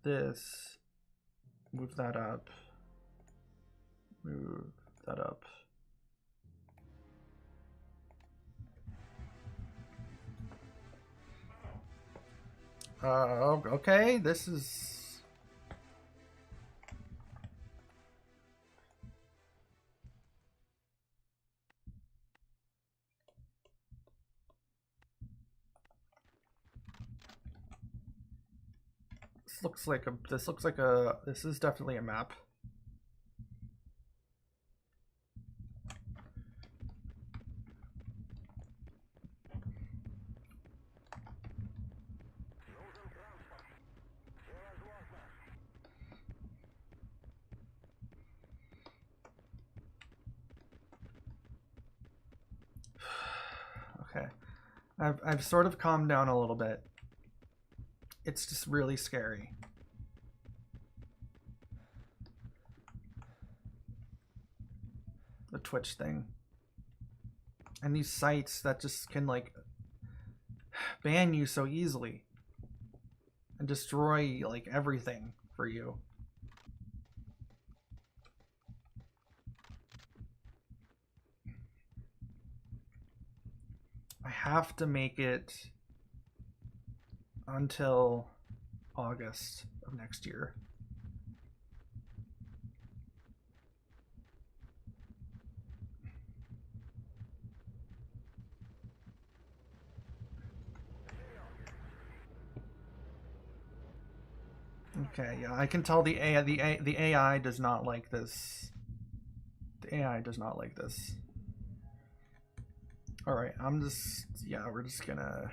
this. Move that up. Move that up. Okay, this is... This is definitely a map. Okay. I've sort of calmed down a little bit. It's just really scary. The Twitch thing. And these sites that just can like ban you so easily and destroy like everything for you. I have to make it until August of next year. Okay, yeah, I can tell the AI does not like this. The AI does not like this. All right, we're just gonna.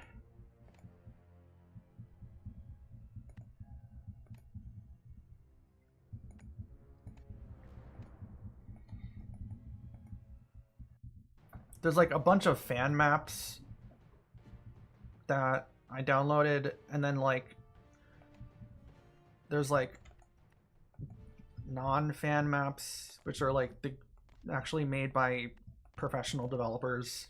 There's like a bunch of fan maps that I downloaded, and then like there's like non-fan maps, which are like actually made by professional developers.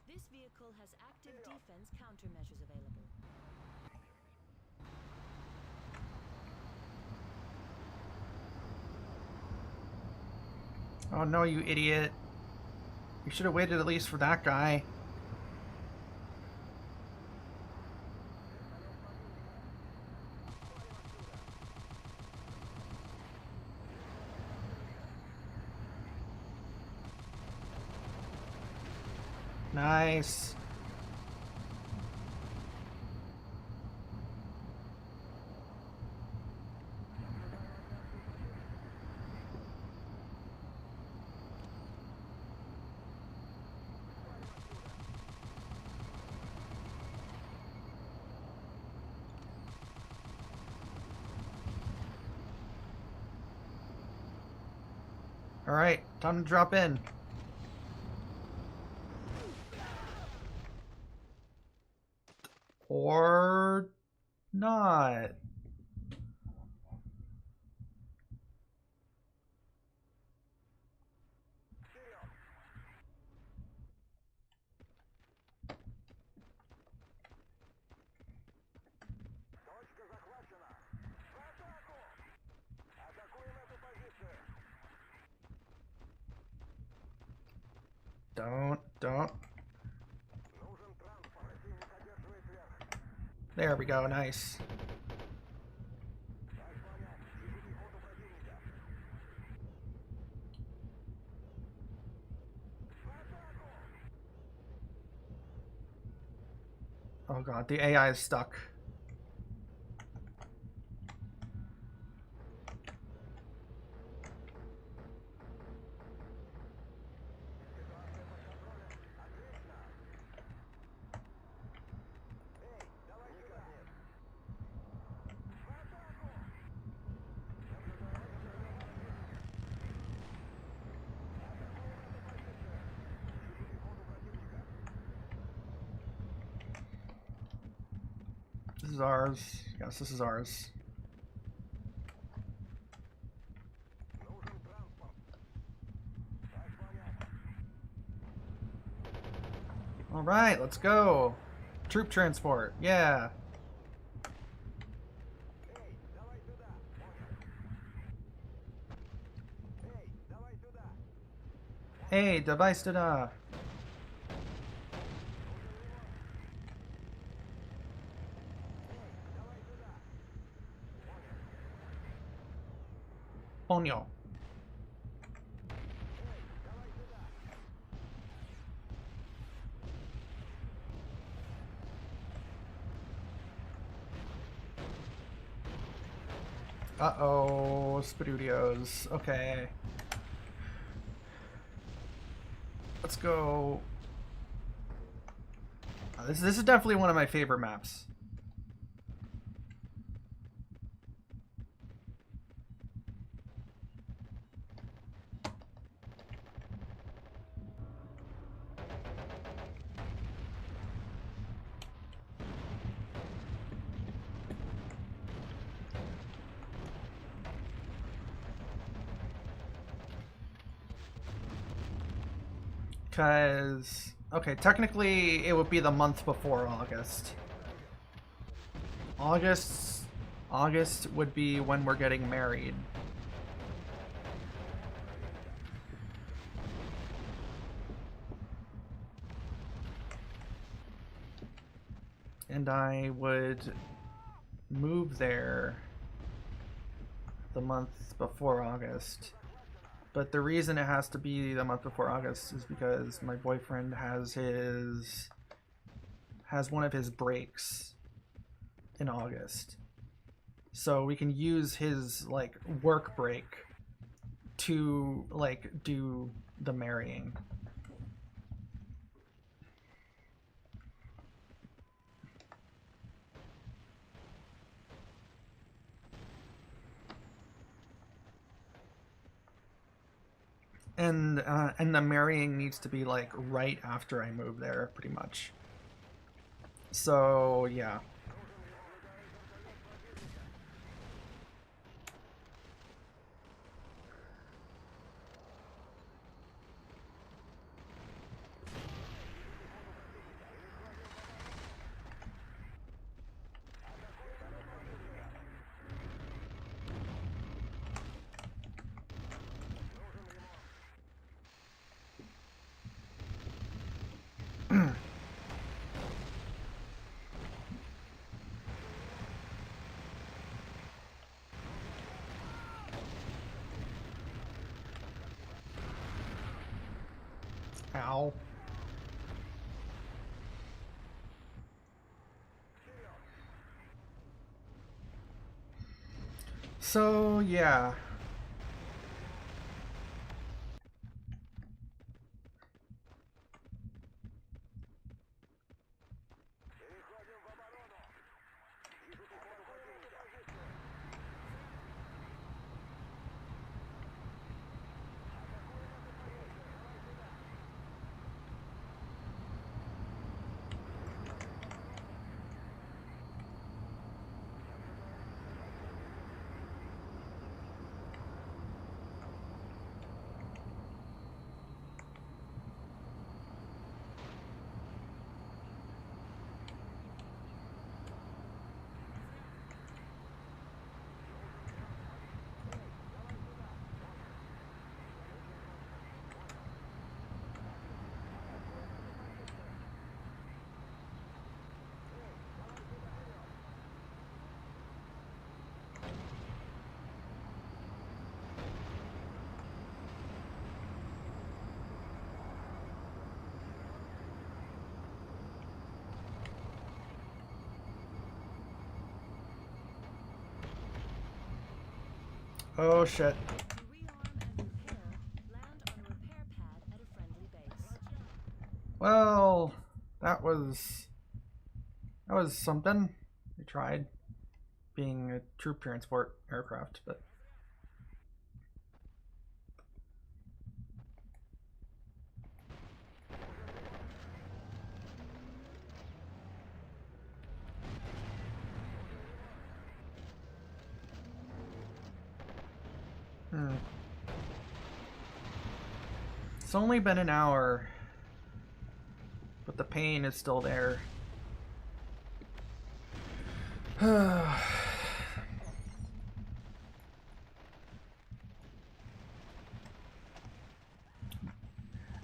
This vehicle has active defense countermeasures available.
Oh no, you idiot. You should have waited at least for that guy. Nice. All right, time to drop in. Or not. Don't. There we go, nice. Oh god, the AI is stuck. This is ours. Yes, this is ours. All right, let's go. Troop transport. Yeah. Hey, device da-da. Ponyo. Uh-oh, Spadudios. Okay. Let's go. This is definitely one of my favorite maps. Because, okay, technically it would be the month before August. August would be when we're getting married. And I would move there the month before August. But the reason it has to be the month before August is because my boyfriend has one of his breaks in August. So we can use his like work break to like do the marrying. And the marrying needs to be like right after I move there, pretty much. So yeah. Ow. So yeah. Oh shit.
To rearm and repair, land on a repair pad at a friendly base.
Well, that was something. We tried being a troop transport aircraft, but it's only been an hour, but the pain is still there.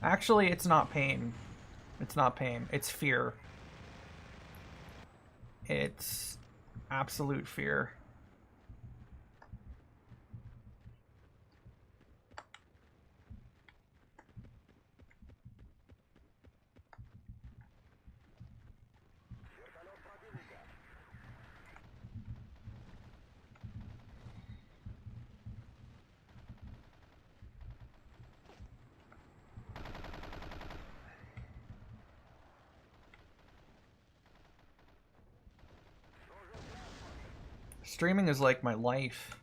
Actually, it's not pain. It's not pain. It's fear. It's absolute fear. Streaming is like my life.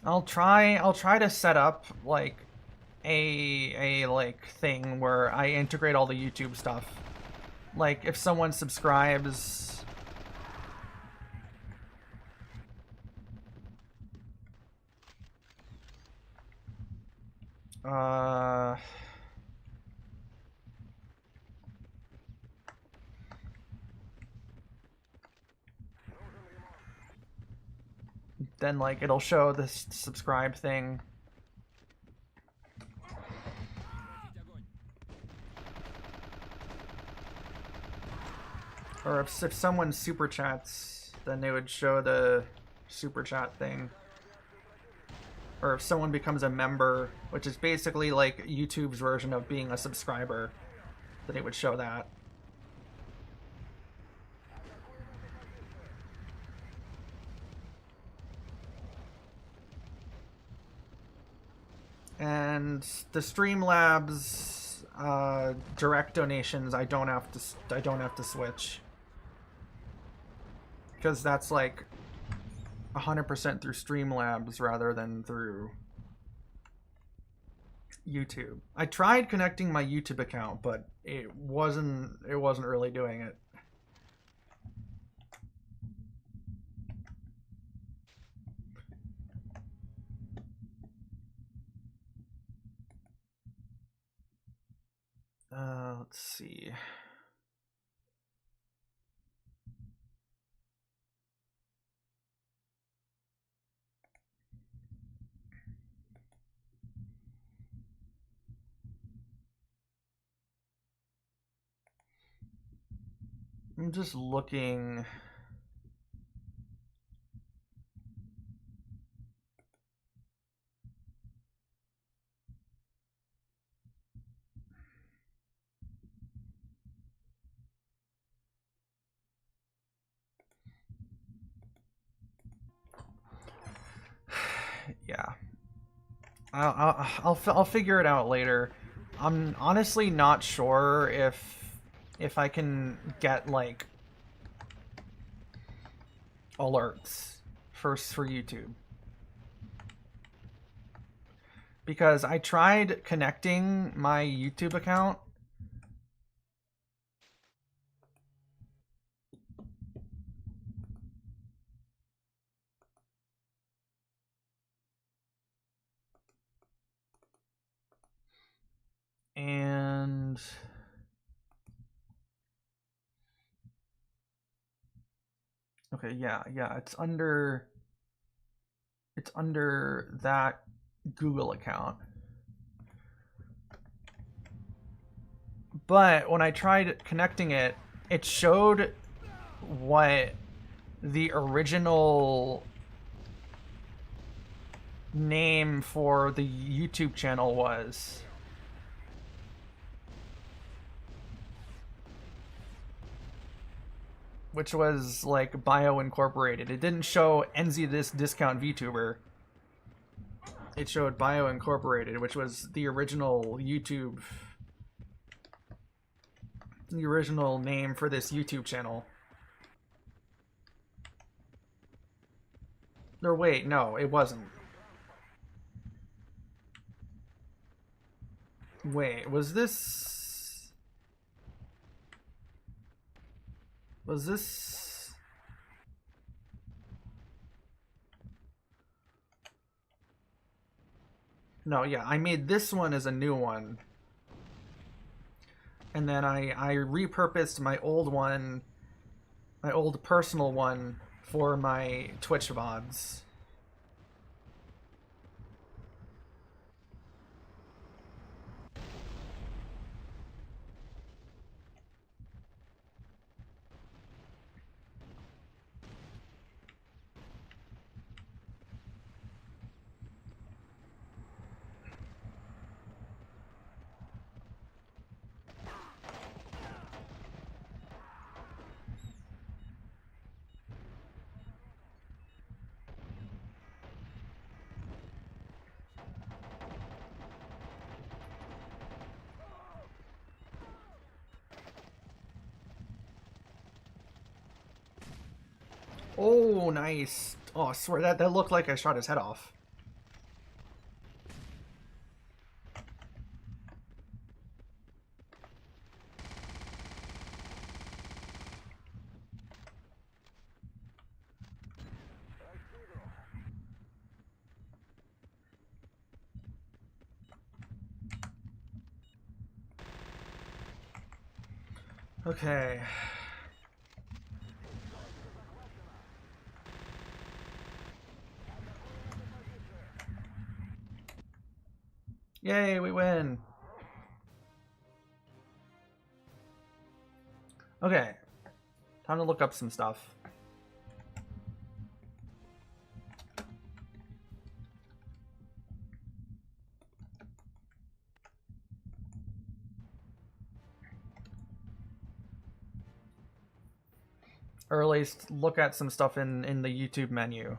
I'll try to set up like a like thing where I integrate all the YouTube stuff. Like if someone subscribes, then like it'll show this subscribe thing. Or if someone super chats, then they would show the super chat thing. Or if someone becomes a member, which is basically like YouTube's version of being a subscriber, then it would show that. And the Streamlabs direct donations, I don't have to switch, because that's like 100% through Streamlabs rather than through YouTube. I tried connecting my YouTube account, but it wasn't really doing it. Let's see. I'm just looking. Yeah. I'll figure it out later. I'm honestly not sure if I can get like alerts first for YouTube, because I tried connecting my YouTube account and okay, yeah, it's under that Google account. But when I tried connecting it, it showed what the original name for the YouTube channel was. Which was like Bio Incorporated. It didn't show Enzy this discount VTuber. It showed Bio Incorporated, which was the original YouTube. The original name for this YouTube channel. Or wait, no, it wasn't. Wait, was this... Was this... No, yeah, I made this one as a new one. And then I repurposed my old one, my old personal one, for my Twitch VODs. Oh, nice. Oh, I swear that looked like I shot his head off. Okay. Yay, we win. Okay. Time to look up some stuff. Or at least look at some stuff in the YouTube menu.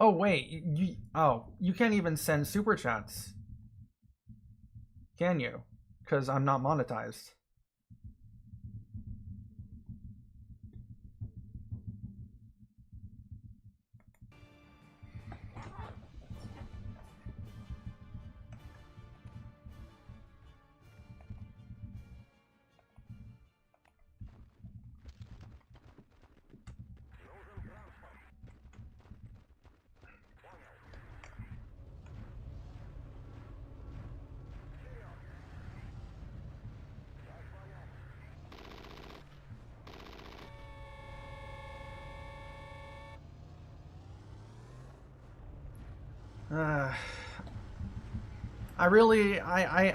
Oh wait, you can't even send super chats. Can you? Because I'm not monetized.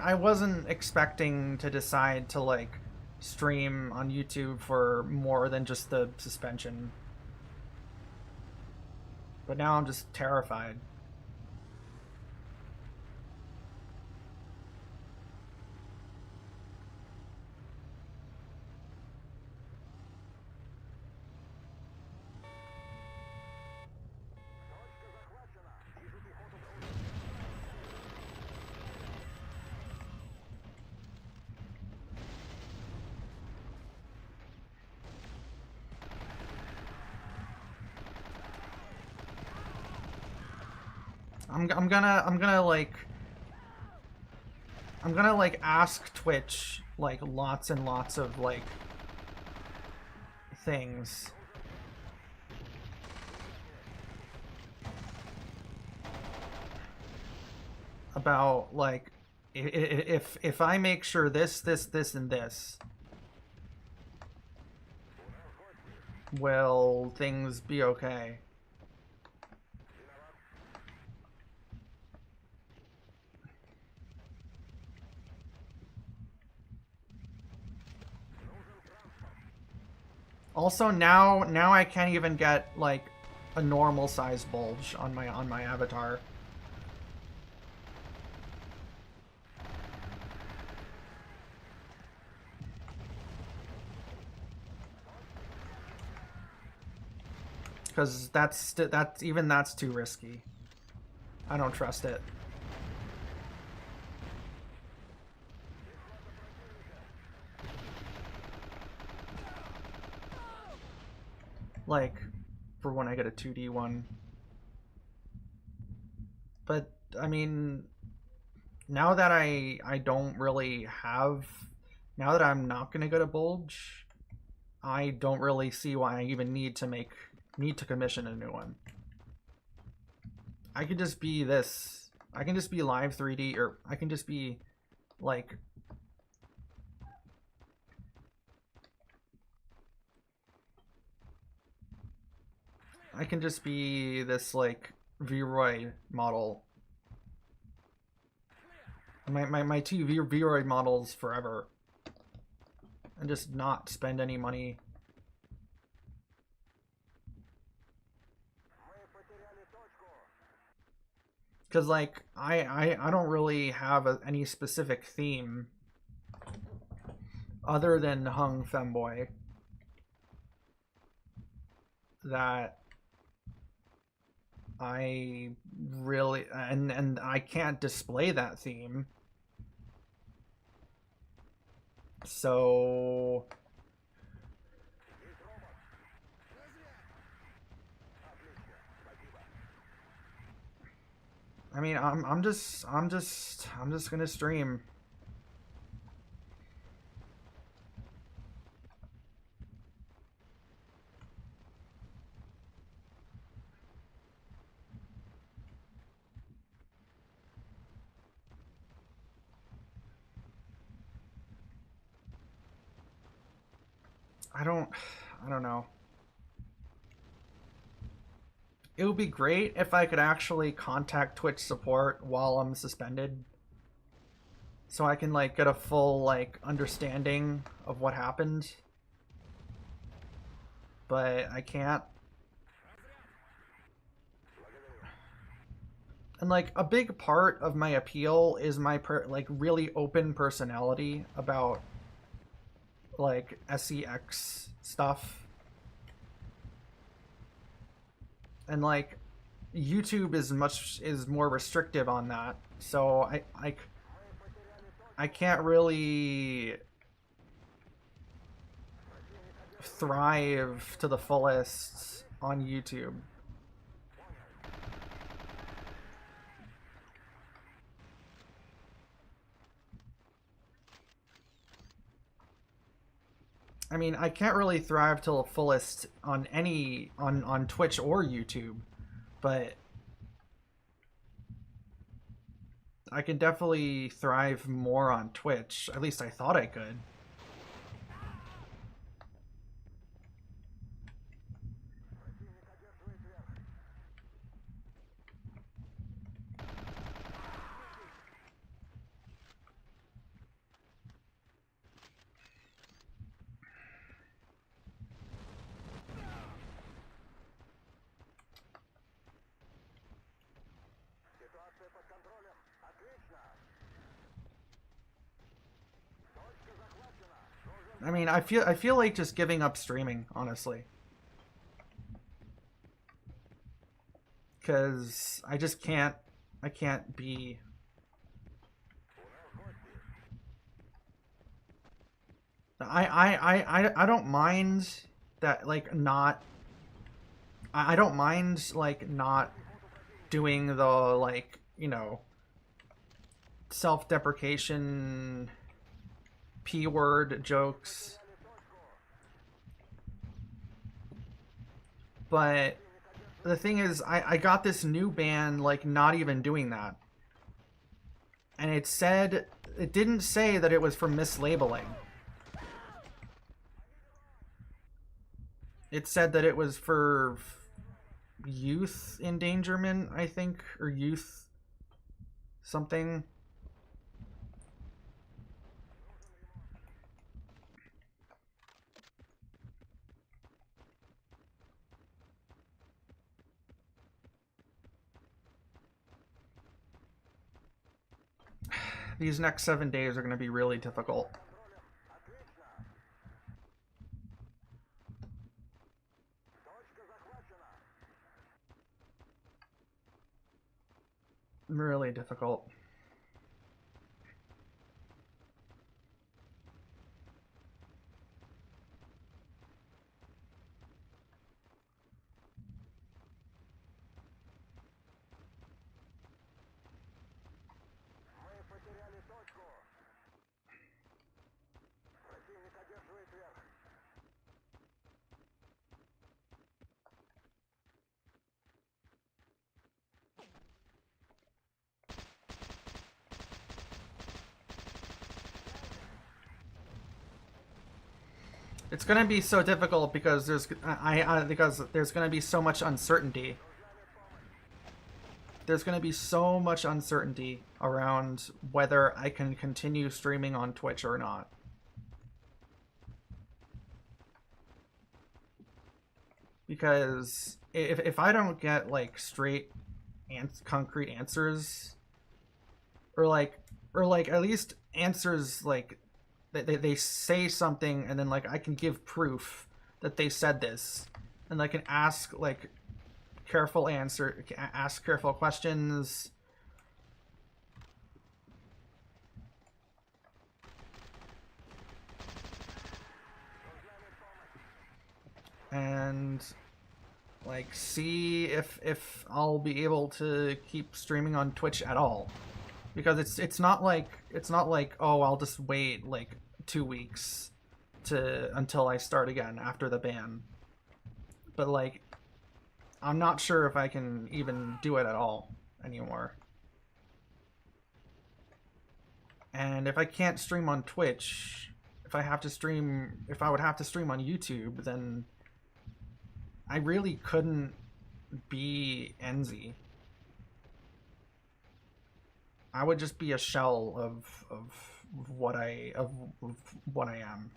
I wasn't expecting to decide to like stream on YouTube for more than just the suspension. But now I'm just terrified. I'm gonna like ask Twitch like lots and lots of like things. about like if I make sure this, and this, will things be okay? Also, now I can't even get like a normal size bulge on my avatar. Because that's too risky. I don't trust it. Like, for when I get a 2D one. But, I mean, now that I don't really have... Now that I'm not going to get a bulge, I don't really see why I even need to commission a new one. I could just be this. I can just be live 3D, or I can just be, like... I can just be this, like, Vroid model. My two Vroid models forever. And just not spend any money. Because, like, I don't really have any specific theme other than Hung Femboy that I really... And I can't display that theme. So... I mean, I'm just gonna stream. I don't know. It would be great if I could actually contact Twitch support while I'm suspended, so I can like get a full like understanding of what happened. But I can't. And like a big part of my appeal is my like really open personality about like SEX stuff. And like YouTube is more restrictive on that, so I can't really thrive to the fullest on YouTube. I mean, I can't really thrive to the fullest on on Twitch or YouTube, but I can definitely thrive more on Twitch. At least I thought I could. I mean, I feel like just giving up streaming, honestly. Cuz I just can't be I don't mind that like not I don't mind like not doing the like, you know, self-deprecation P-word jokes. But the thing is, I got this new ban like not even doing that. And it said, it didn't say that it was for mislabeling. It said that it was for youth endangerment, I think, or youth something. These next 7 days are going to be really difficult. Really difficult. It's gonna be so difficult because there's gonna be so much uncertainty. There's gonna be so much uncertainty around whether I can continue streaming on Twitch or not. Because if I don't get like straight and concrete answers, or like at least answers like they say something and then like I can give proof that they said this, and I can ask like ask careful questions. And like see if I'll be able to keep streaming on Twitch at all. Because it's not like oh, I'll just wait like 2 weeks until I start again after the ban. But like I'm not sure if I can even do it at all anymore. And if I can't stream on Twitch, if I would have to stream on YouTube, then I really couldn't be Enzy. I would just be a shell of what I am.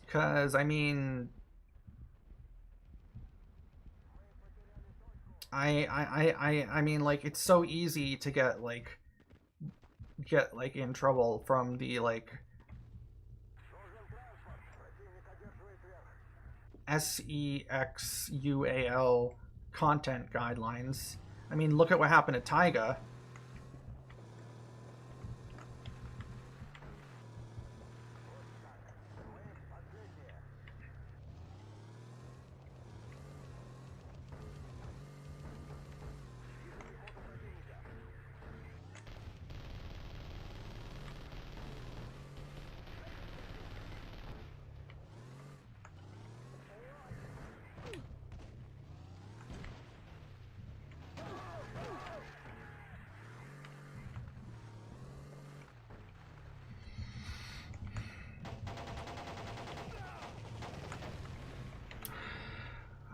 Because I mean, I mean, like it's so easy to get like in trouble from the like SEXUAL content guidelines. I mean, look at what happened to Taiga.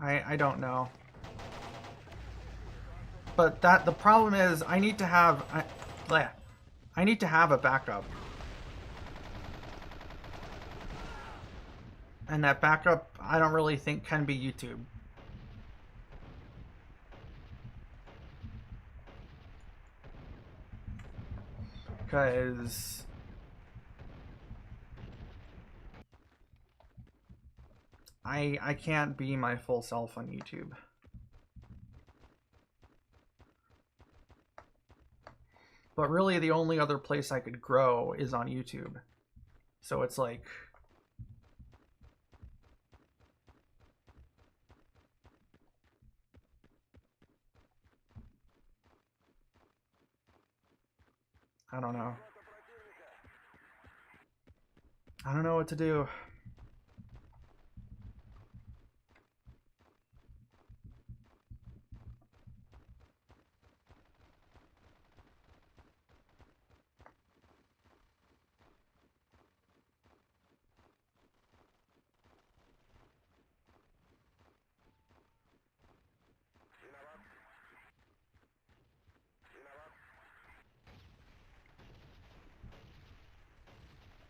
I don't know. But the problem is I need to have a backup. And that backup I don't really think can be YouTube. Because I can't be my full self on YouTube. But really the only other place I could grow is on YouTube. So it's like I don't know. I don't know what to do.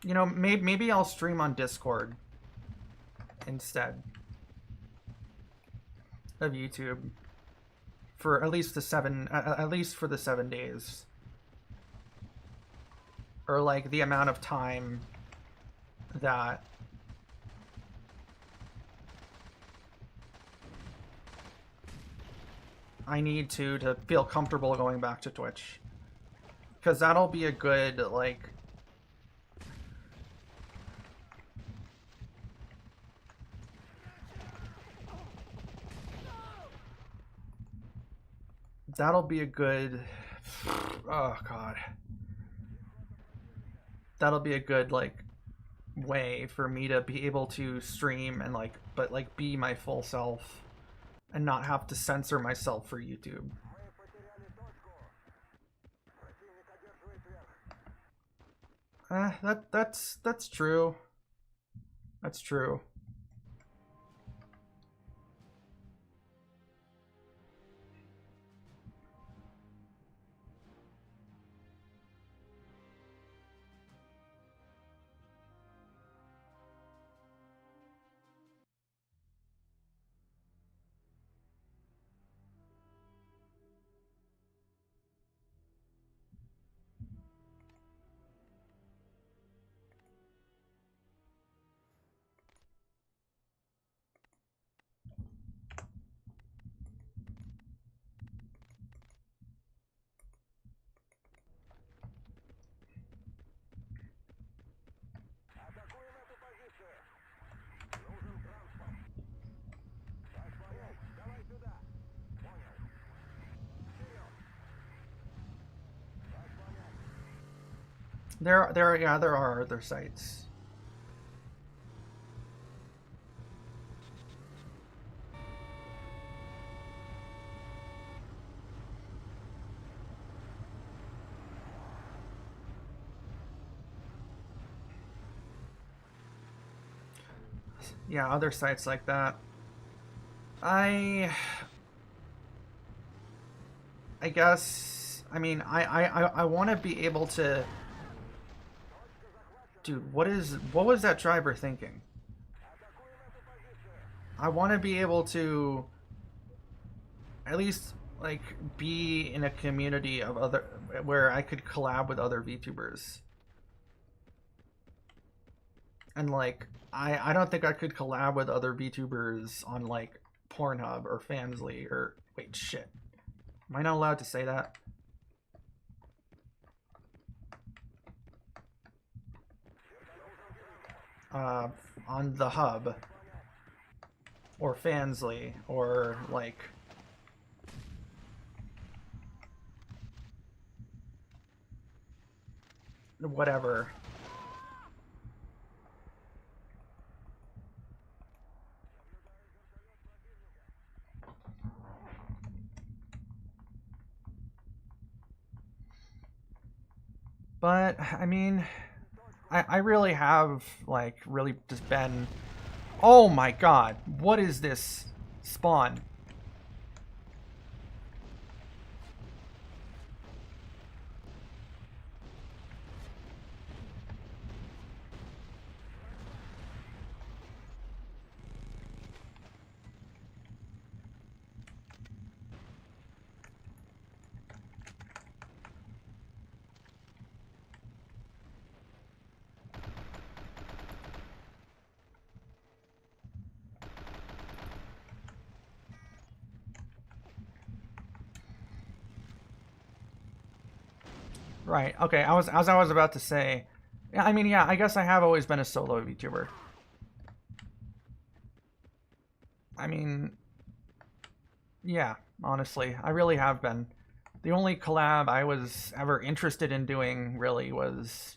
You know, maybe I'll stream on Discord instead of YouTube for at least for the 7 days, or like the amount of time that I need to feel comfortable going back to Twitch, because that'll be a good like that'll be a good oh god, that'll be a good like way for me to be able to stream and like be my full self and not have to censor myself for YouTube. That's true. That's true. There are other sites. Yeah, other sites like that. I guess, I mean, I want to be able to. Dude, what was that driver thinking? I want to be able to at least like be in a community of other where I could collab with other VTubers. And like I don't think I could collab with other VTubers on like Pornhub or Fansly or wait, shit. Am I not allowed to say that? On the Hub or Fansly or like whatever. But I mean, I really have like really just been. Oh my god, what is this spawn? Right. Okay. As I was about to say. Yeah. I mean, yeah. I guess I have always been a solo VTuber. I mean, yeah. Honestly, I really have been. The only collab I was ever interested in doing really was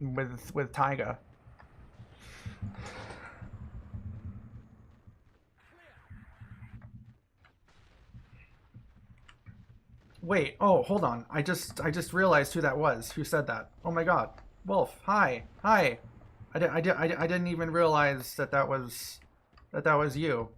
with Taiga. Wait, oh, hold on. I just realized who that was. Who said that? Oh my god. Wolf, hi. Hi. I didn't even realize that was you.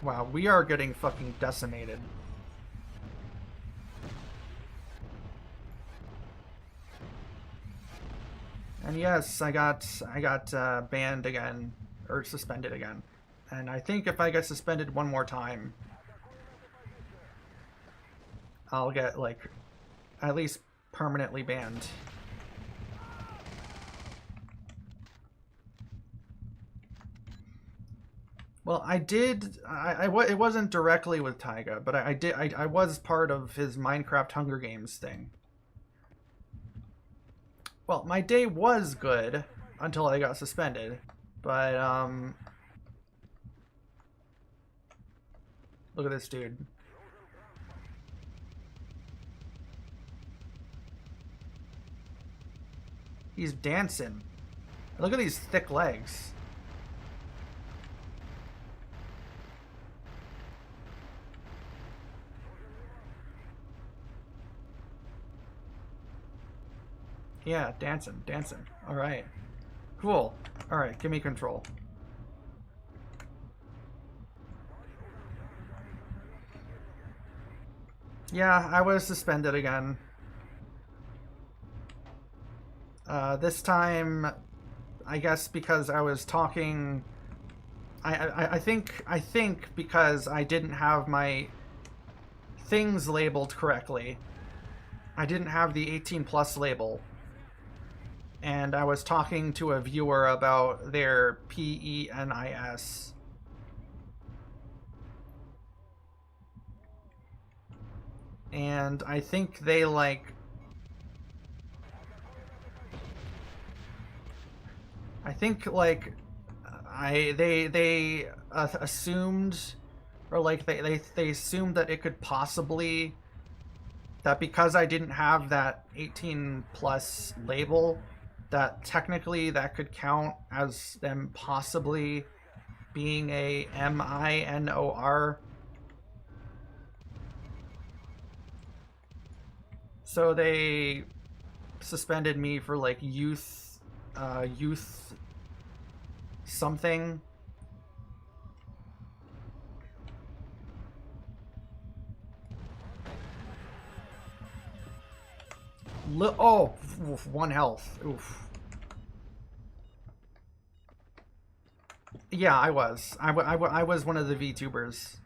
Wow, we are getting fucking decimated. And yes, I got banned again, or suspended again. And I think if I get suspended one more time, I'll get, like, at least permanently banned. Well, it wasn't directly with Taiga, but I was part of his Minecraft Hunger Games thing. Well, my day was good until I got suspended, but, look at this dude. He's dancing. Look at these thick legs. Yeah, dancing. Alright. Cool. Alright, give me control. Yeah, I was suspended again. This time, I guess because I was talking... I think because I didn't have my things labeled correctly. I didn't have the 18+ label. And I was talking to a viewer about their PENIS. And I think they, like... I think, like... They assumed... Or, like, they assumed that it could possibly... That because I didn't have that 18+ label... that technically that could count as them possibly being a MINOR. So they suspended me for, like, youth something. Oh, 1 health. Oof. Yeah, I was. I was one of the VTubers.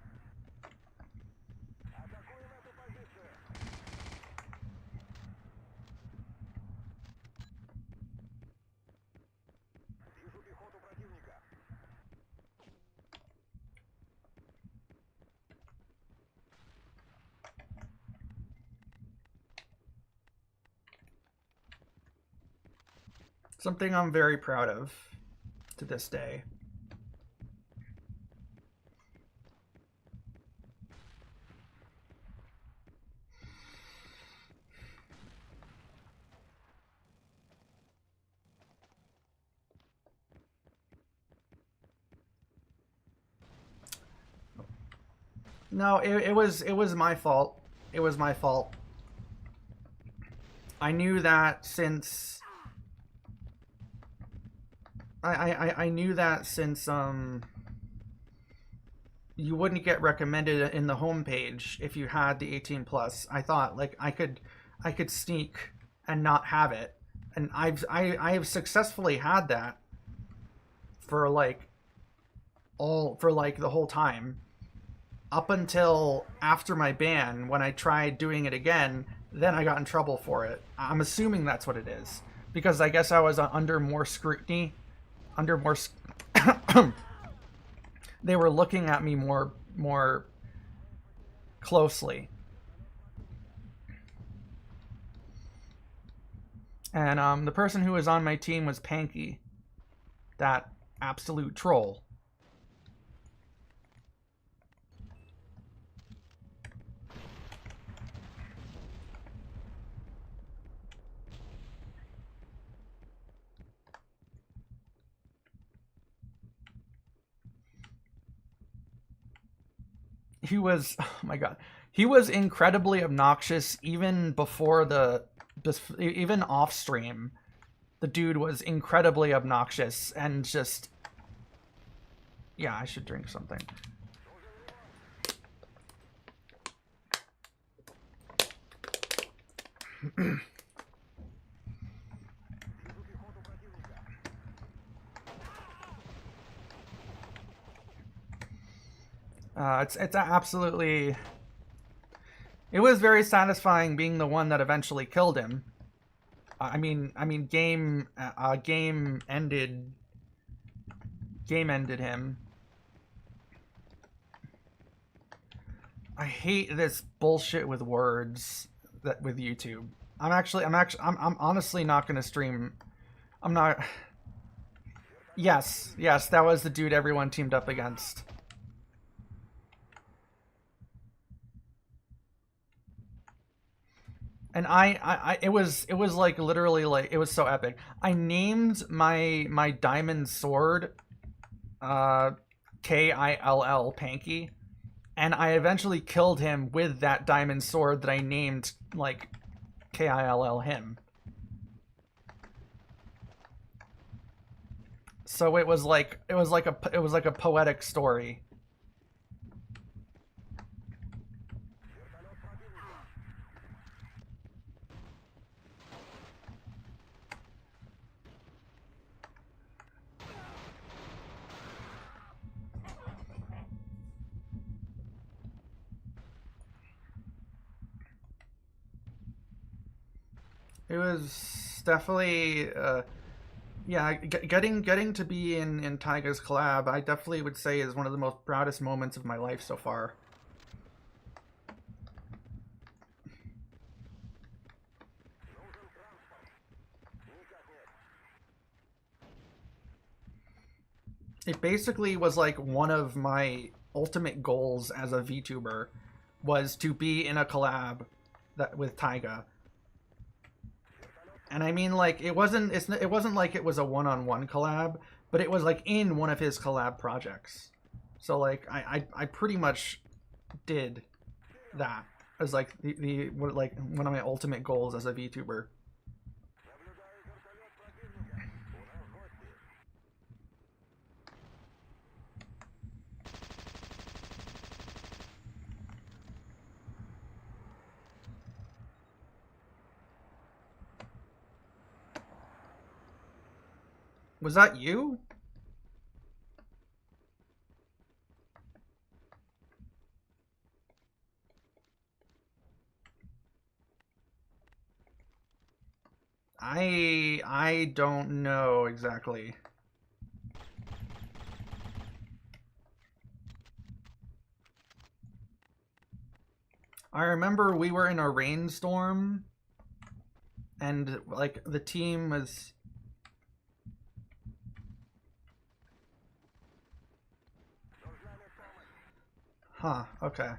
Something I'm very proud of to this day. No, it was my fault. It was my fault. I knew that since I knew that since you wouldn't get recommended in the homepage if you had the 18+. I thought, like, I could sneak and not have it, and I have successfully had that for like the whole time up until after my ban, when I tried doing it again then I got in trouble for it. I'm assuming that's what it is, because I guess I was under more scrutiny, under more. They were looking at me more closely. And the person who was on my team was Panky, that absolute troll. He was, oh my god, he was incredibly obnoxious even before even off stream. The dude was incredibly obnoxious and just, yeah, I should drink something. It's absolutely. It was very satisfying being the one that eventually killed him. I mean, game ended him. I hate this bullshit with words that with YouTube. I'm honestly not gonna stream. I'm not. Yes, that was the dude everyone teamed up against. And it was like literally like it was so epic. I named my diamond sword Kill Panky, and I eventually killed him with that diamond sword that I named like Kill him. So it was like a poetic story. It was definitely, yeah, getting to be in Taiga's collab, I definitely would say is one of the most proudest moments of my life so far. It basically was like one of my ultimate goals as a VTuber was to be in a collab that with Taiga. And I mean, like, it wasn't like it was a one-on-one collab, but it was like in one of his collab projects. So like I pretty much did that as like like one of my ultimate goals as a VTuber. Was that you? I don't know exactly. I remember we were in a rainstorm and like the team was Huh, okay.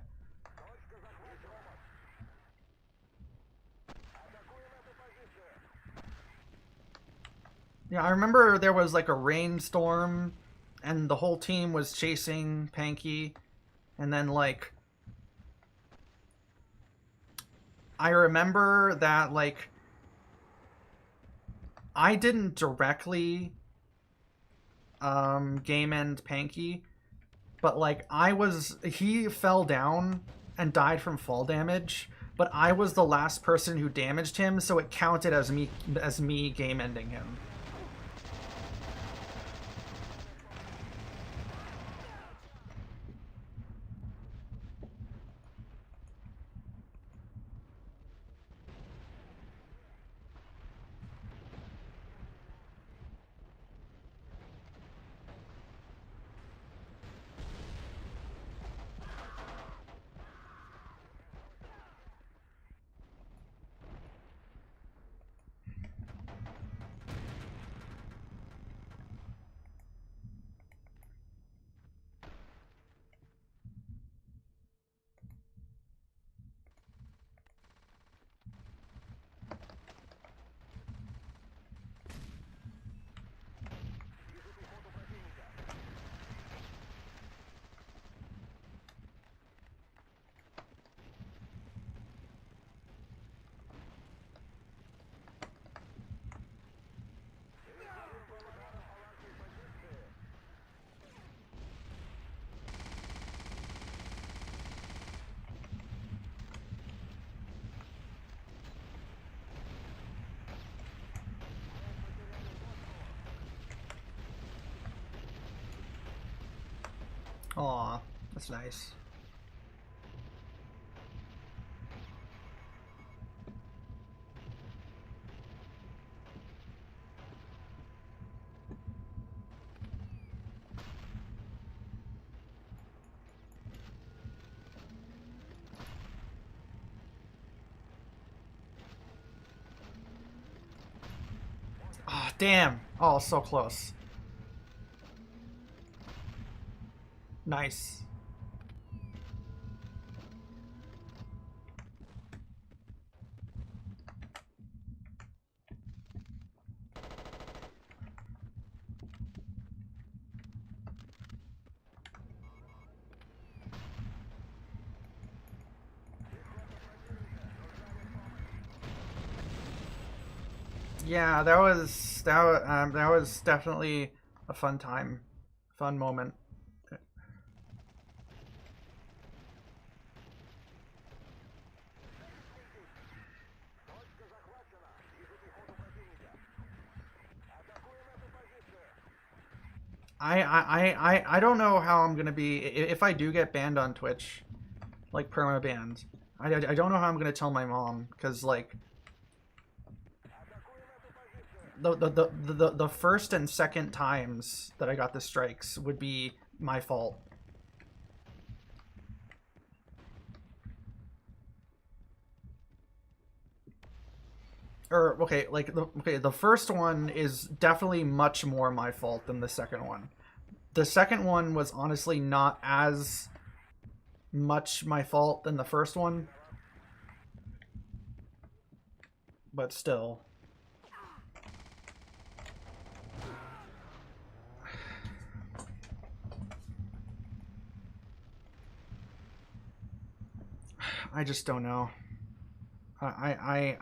Yeah, I remember there was like a rainstorm and the whole team was chasing Panky, and then like I remember that like I didn't directly game end Panky, but like he fell down and died from fall damage, but I was the last person who damaged him, so it counted as me game ending him. Aw, that's nice. Oh, damn. Oh, so close. Nice. Yeah, that was definitely a fun time, fun moment. I don't know how I'm gonna be if I do get banned on Twitch, like perma banned. I don't know how I'm gonna tell my mom because like the first and second times that I got the strikes would be my fault. Or okay, like the first one is definitely much more my fault than the second one. The second one was honestly not as much my fault than the first one, but still. I just don't know. I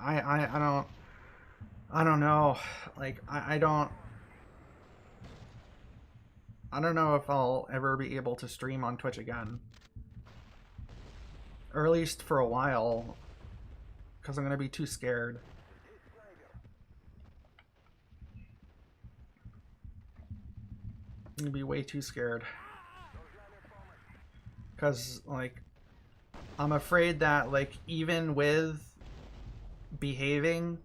don't know. Like I don't know if I'll ever be able to stream on Twitch again. Or at least for a while. Because I'm gonna be too scared. I'm gonna be way too scared. Because like I'm afraid that like even with behaving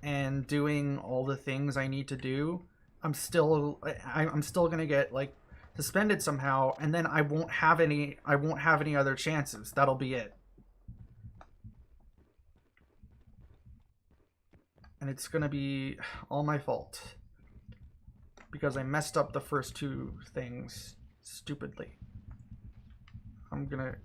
and doing all the things I need to do, I'm still gonna get like suspended somehow, and then I won't have any other chances. That'll be it. And it's gonna be all my fault. Because I messed up the first two things stupidly. I'm gonna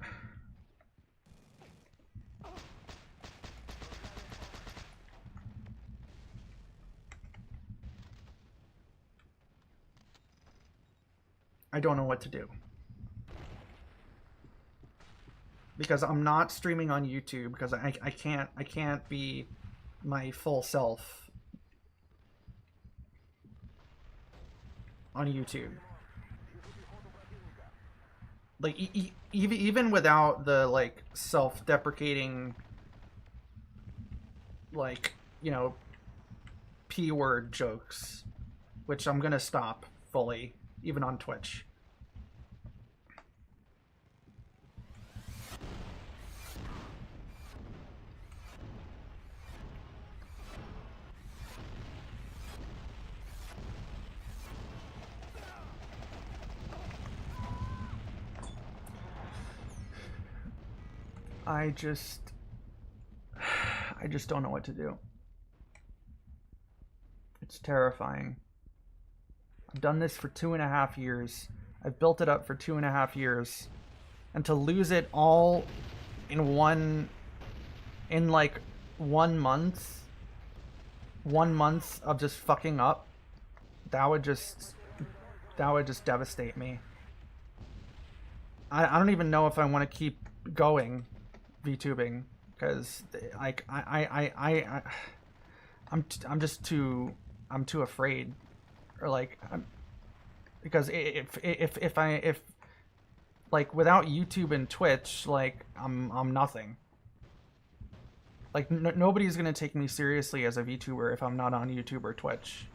I don't know what to do. Because I'm not streaming on YouTube because I can't be my full self on YouTube. Like even without the like self-deprecating like, you know, P-word jokes, which I'm gonna stop fully even on Twitch. I just don't know what to do. It's terrifying. I've done this for 2.5 years. I've built it up for 2.5 years. And to lose it all in like 1 month, 1 month of just fucking up, that would just devastate me. I don't even know if I want to keep going VTubing because like I'm too afraid, or like because if like without YouTube and Twitch, like I'm nothing. Like nobody's gonna take me seriously as a VTuber if I'm not on YouTube or Twitch.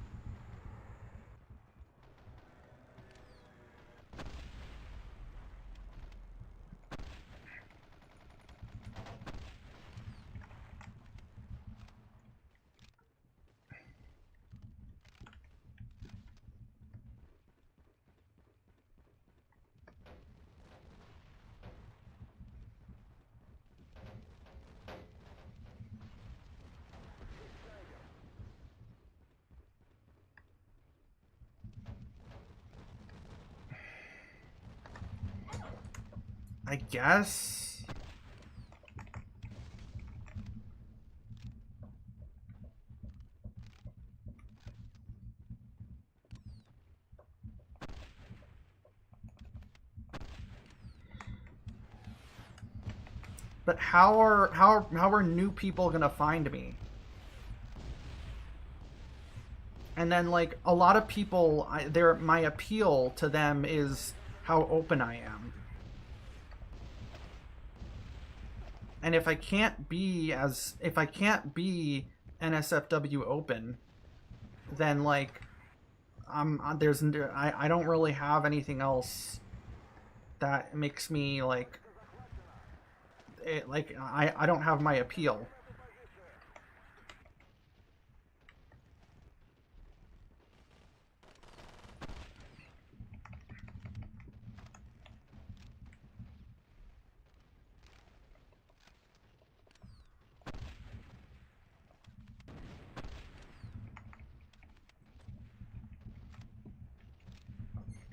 I guess. But how are new people gonna find me? And then like a lot of people, my appeal to them is how open I am. And if I can't be NSFW open, then like I don't really have anything else that makes me like I don't have my appeal.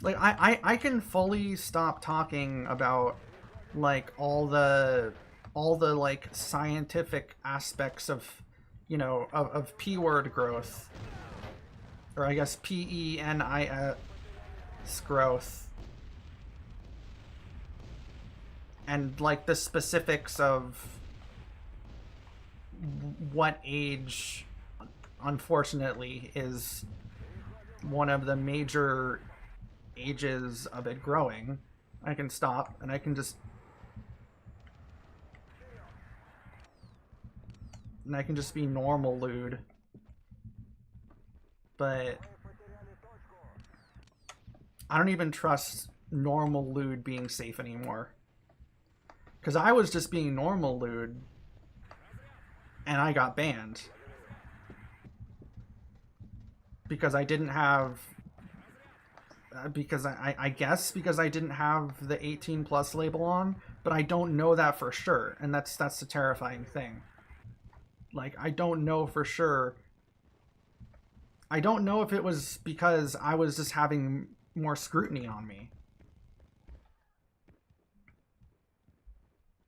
Like I can fully stop talking about like all the like scientific aspects of of P word growth, or I guess PENIS growth, and like the specifics of what age unfortunately is one of the major ages of it growing. I can stop and I can just be normal lewd. But I don't even trust normal lewd being safe anymore. Because I was just being normal lewd and I got banned. Because I didn't have because I guess because I didn't have the 18 plus label on, but I don't know that for sure, and that's the terrifying thing. Like I don't know for sure. I don't know if it was because I was just having more scrutiny on me.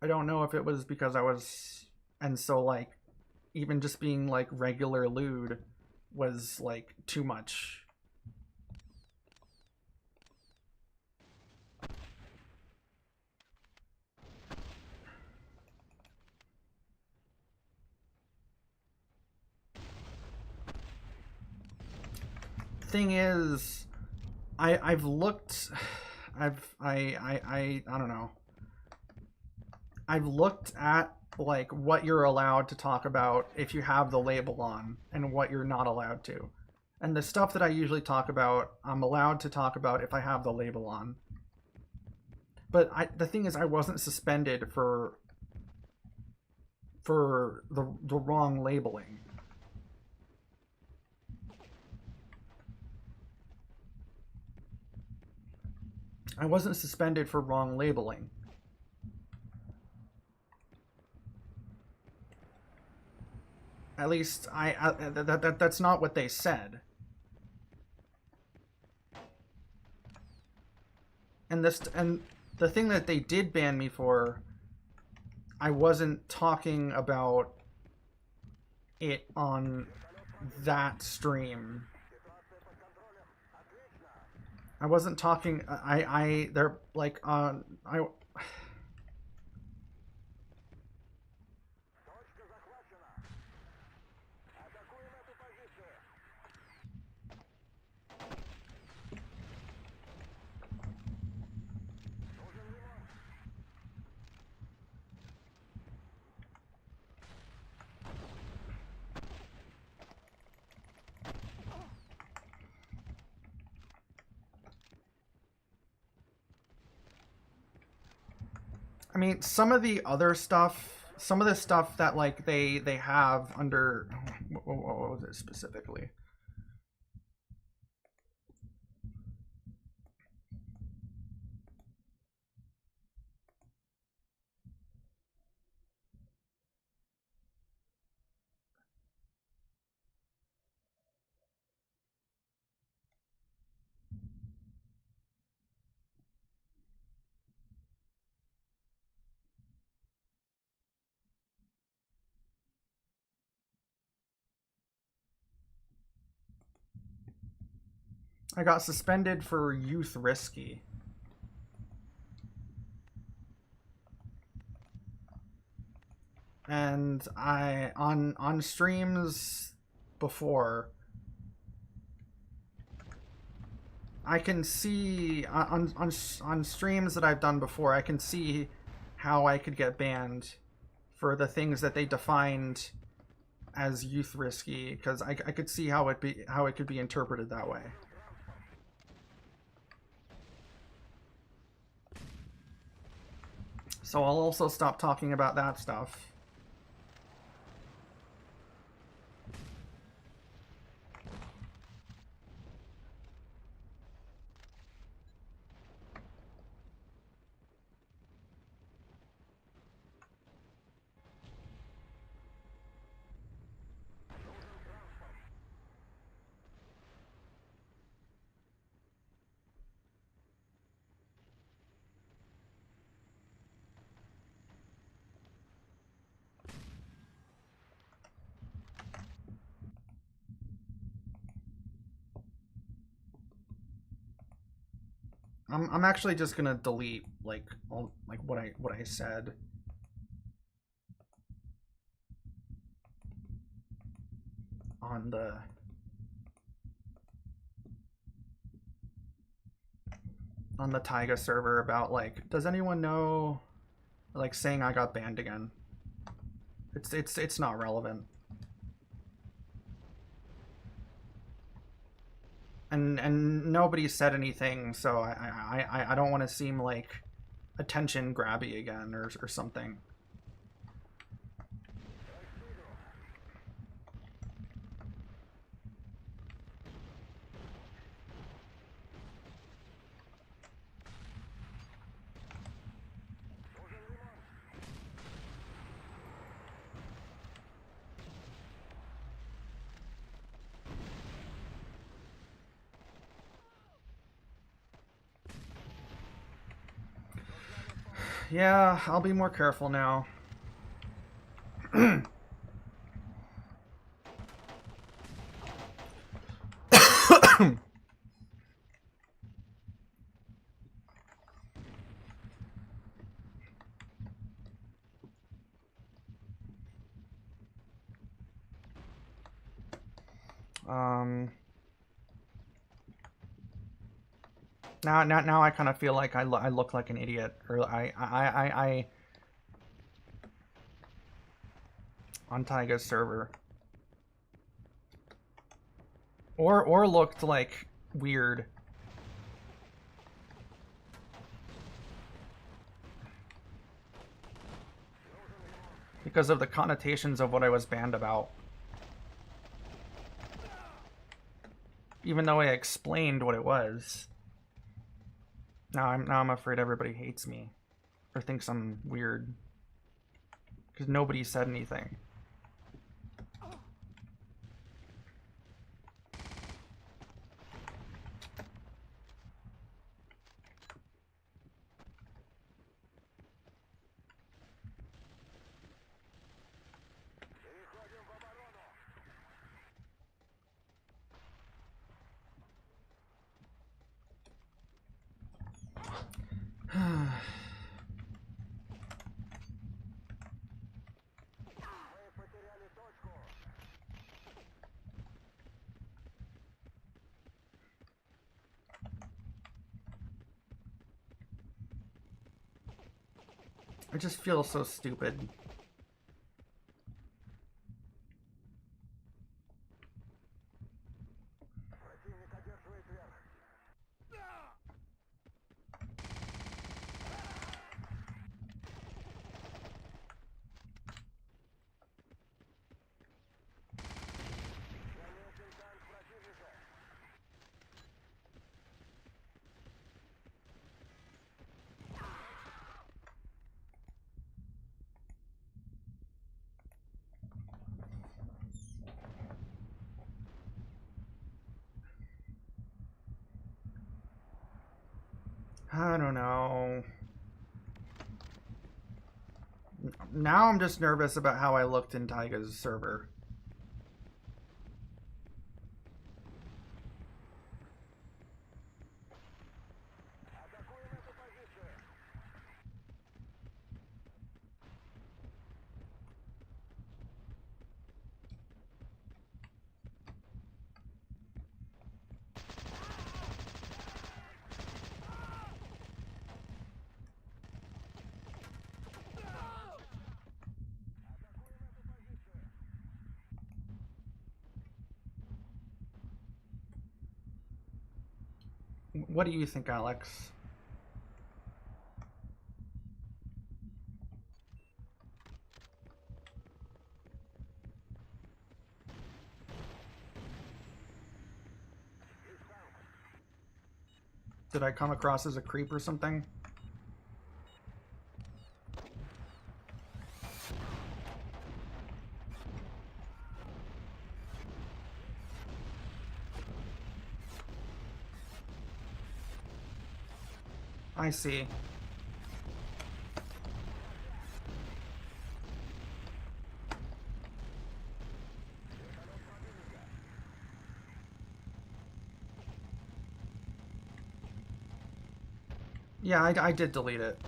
I don't know if it was because I was, and so like even just being like regular lewd was like too much. Thing is, I've looked, I don't know. I've looked at like what you're allowed to talk about if you have the label on and what you're not allowed to. And the stuff that I usually talk about, I'm allowed to talk about if I have the label on. But the thing is, I wasn't suspended for the wrong labeling. I wasn't suspended for wrong labeling. At least that's not what they said. And the thing that they did ban me for, I wasn't talking about it on that stream. I wasn't talking. They're like on. I mean, some of the other stuff, some of the stuff that like they have under, what was it specifically? I got suspended for youth risky. And I on streams before, I can see on streams that I've done before, I can see how I could get banned for the things that they defined as youth risky, because I could see how it could be interpreted that way. So I'll also stop talking about that stuff. I'm actually just gonna delete like all like what I said. On the Taiga server about like, does anyone know, like, saying I got banned again? It's not relevant. And nobody said anything, so I don't want to seem like attention grabby again or something. Yeah, I'll be more careful now. Now I kind of feel like I look like an idiot, or I on Taiga's server, or looked like weird. Because of the connotations of what I was banned about. Even though I explained what it was. Now I'm afraid everybody hates me. Or thinks I'm weird. Because nobody said anything. I just feel so stupid. I don't know. Now I'm just nervous about how I looked in Taiga's server. What do you think, Alex? Did I come across as a creep or something? I see. Yeah, I did delete it.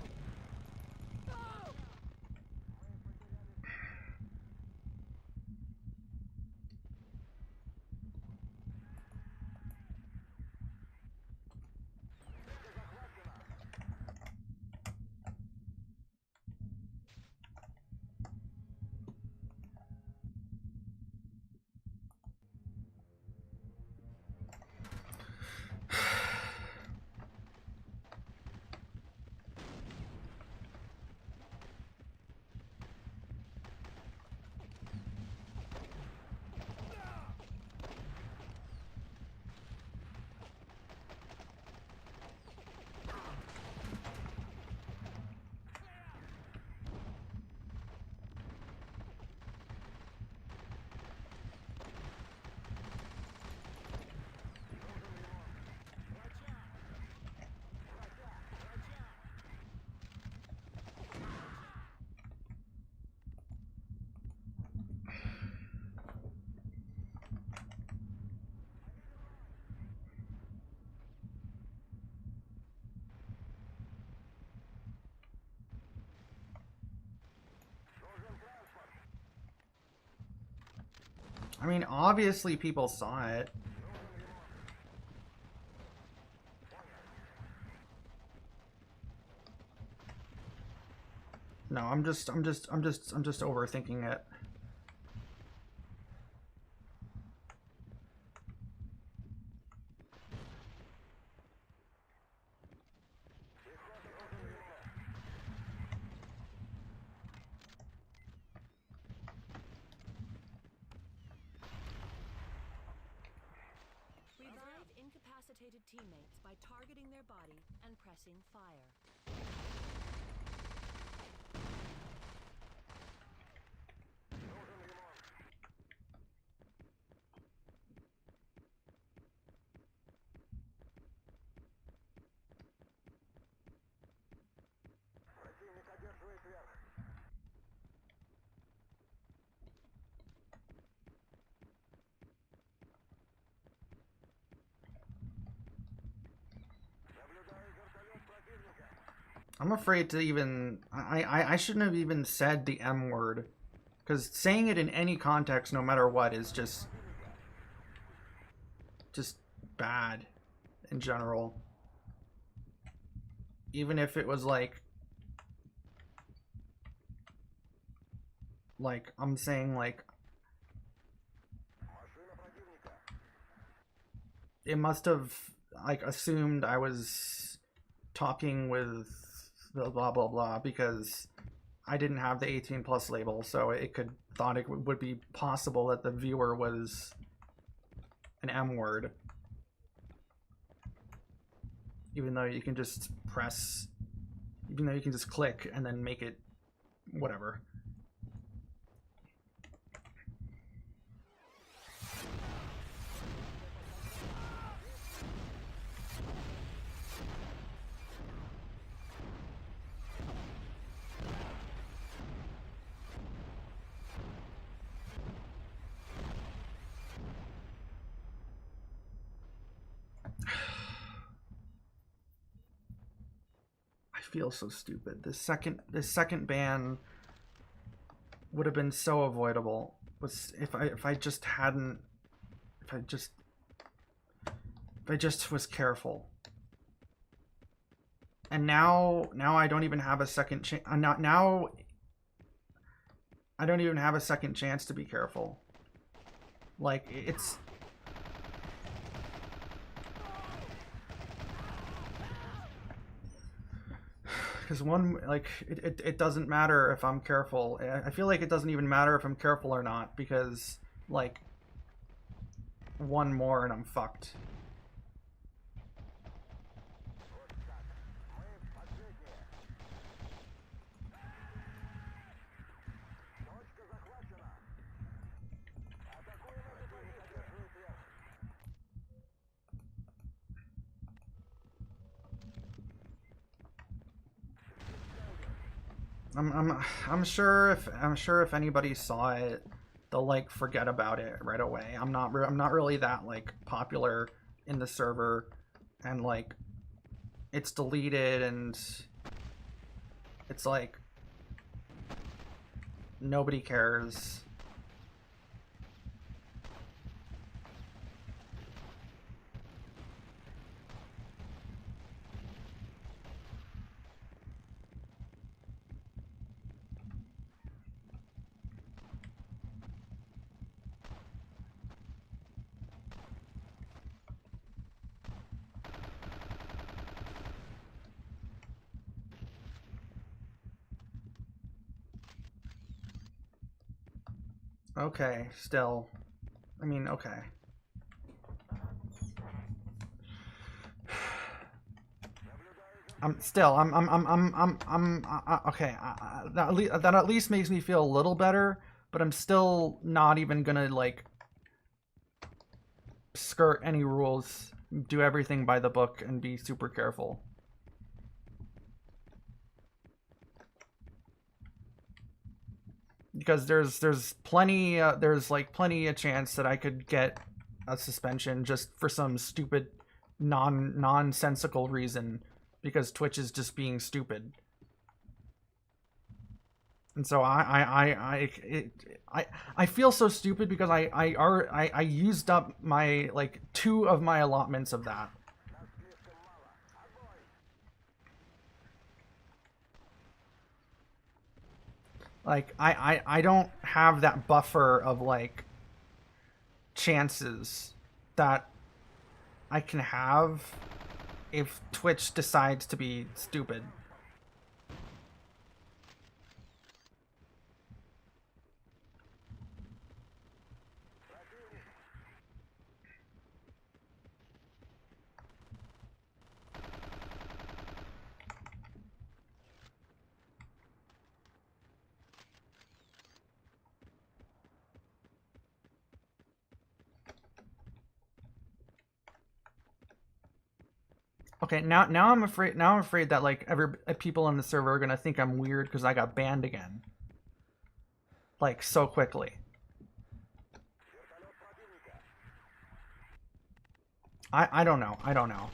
I mean, obviously people saw it. No, I'm just overthinking it.
Revive incapacitated teammates by targeting their body and pressing fire.
I'm afraid to even... I shouldn't have even said the M word. Because saying it in any context, no matter what, is just bad in general. Even if it was like I'm saying like it must have like assumed I was talking with the blah blah blah because I didn't have the 18 plus label, so it could thought it would be possible that the viewer was an M word, even though you can just press, even though you can just click and then make it whatever. I feel so stupid. This second ban would have been so avoidable. Was if I just hadn't, if I just was careful. And now I don't even have a second chance. Now I don't even have a second chance to be careful. Like it's because one, like, it doesn't matter if I'm careful. I feel like it doesn't even matter if I'm careful or not, because, like, one more and I'm fucked. I'm sure if anybody saw it, they'll like forget about it right away. I'm not really that like popular in the server, and like it's deleted and it's like nobody cares. Okay, still. I mean, okay. Okay. That at least makes me feel a little better, but I'm still not even gonna like skirt any rules, do everything by the book, and be super careful. Because there's plenty there's like plenty a chance that I could get a suspension just for some stupid nonsensical reason, because Twitch is just being stupid. And so I feel so stupid because I used up my like 2 of my allotments of that. Like I don't have that buffer of like chances that I can have if Twitch decides to be stupid. Okay, now I'm afraid that like people on the server are gonna think I'm weird because I got banned again, like so quickly. I don't know. I don't know.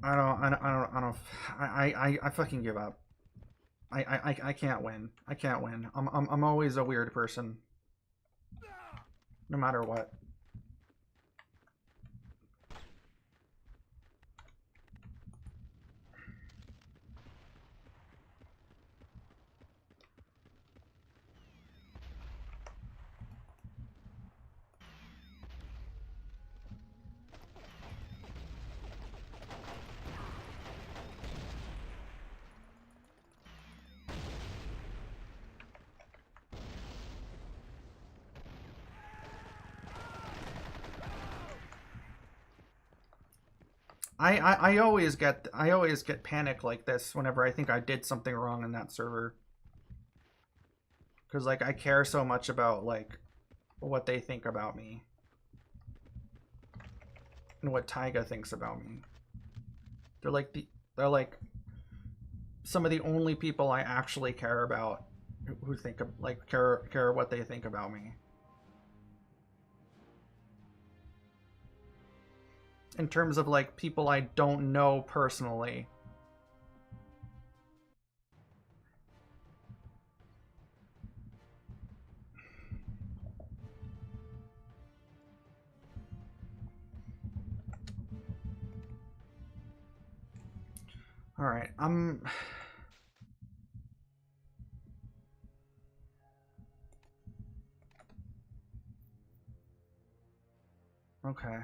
I fucking give up. I can't win. I can't win. I'm always a weird person, no matter what. I always get panic like this whenever I think I did something wrong in that server, because like I care so much about like what they think about me and what Taiga thinks about me. They're like some of the only people I actually care about, who think of like care what they think about me. In terms of like people I don't know personally. All right, okay.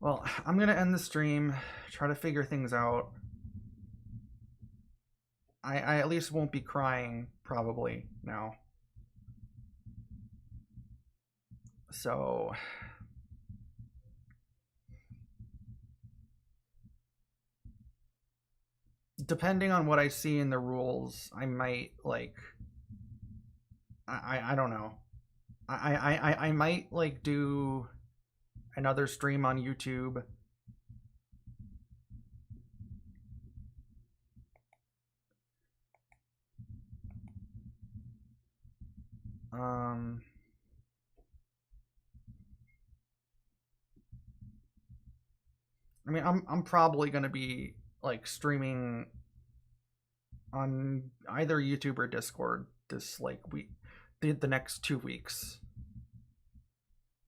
Well, I'm gonna end the stream, try to figure things out. I at least won't be crying, probably, now. So... depending on what I see in the rules, I might, like... I don't know. I might, like, do another stream on YouTube. I mean, I'm probably gonna be, like, streaming on either YouTube or Discord this, like, week, the next 2 weeks.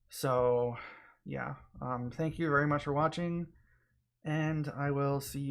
So, yeah. Thank you very much for watching, and I will see you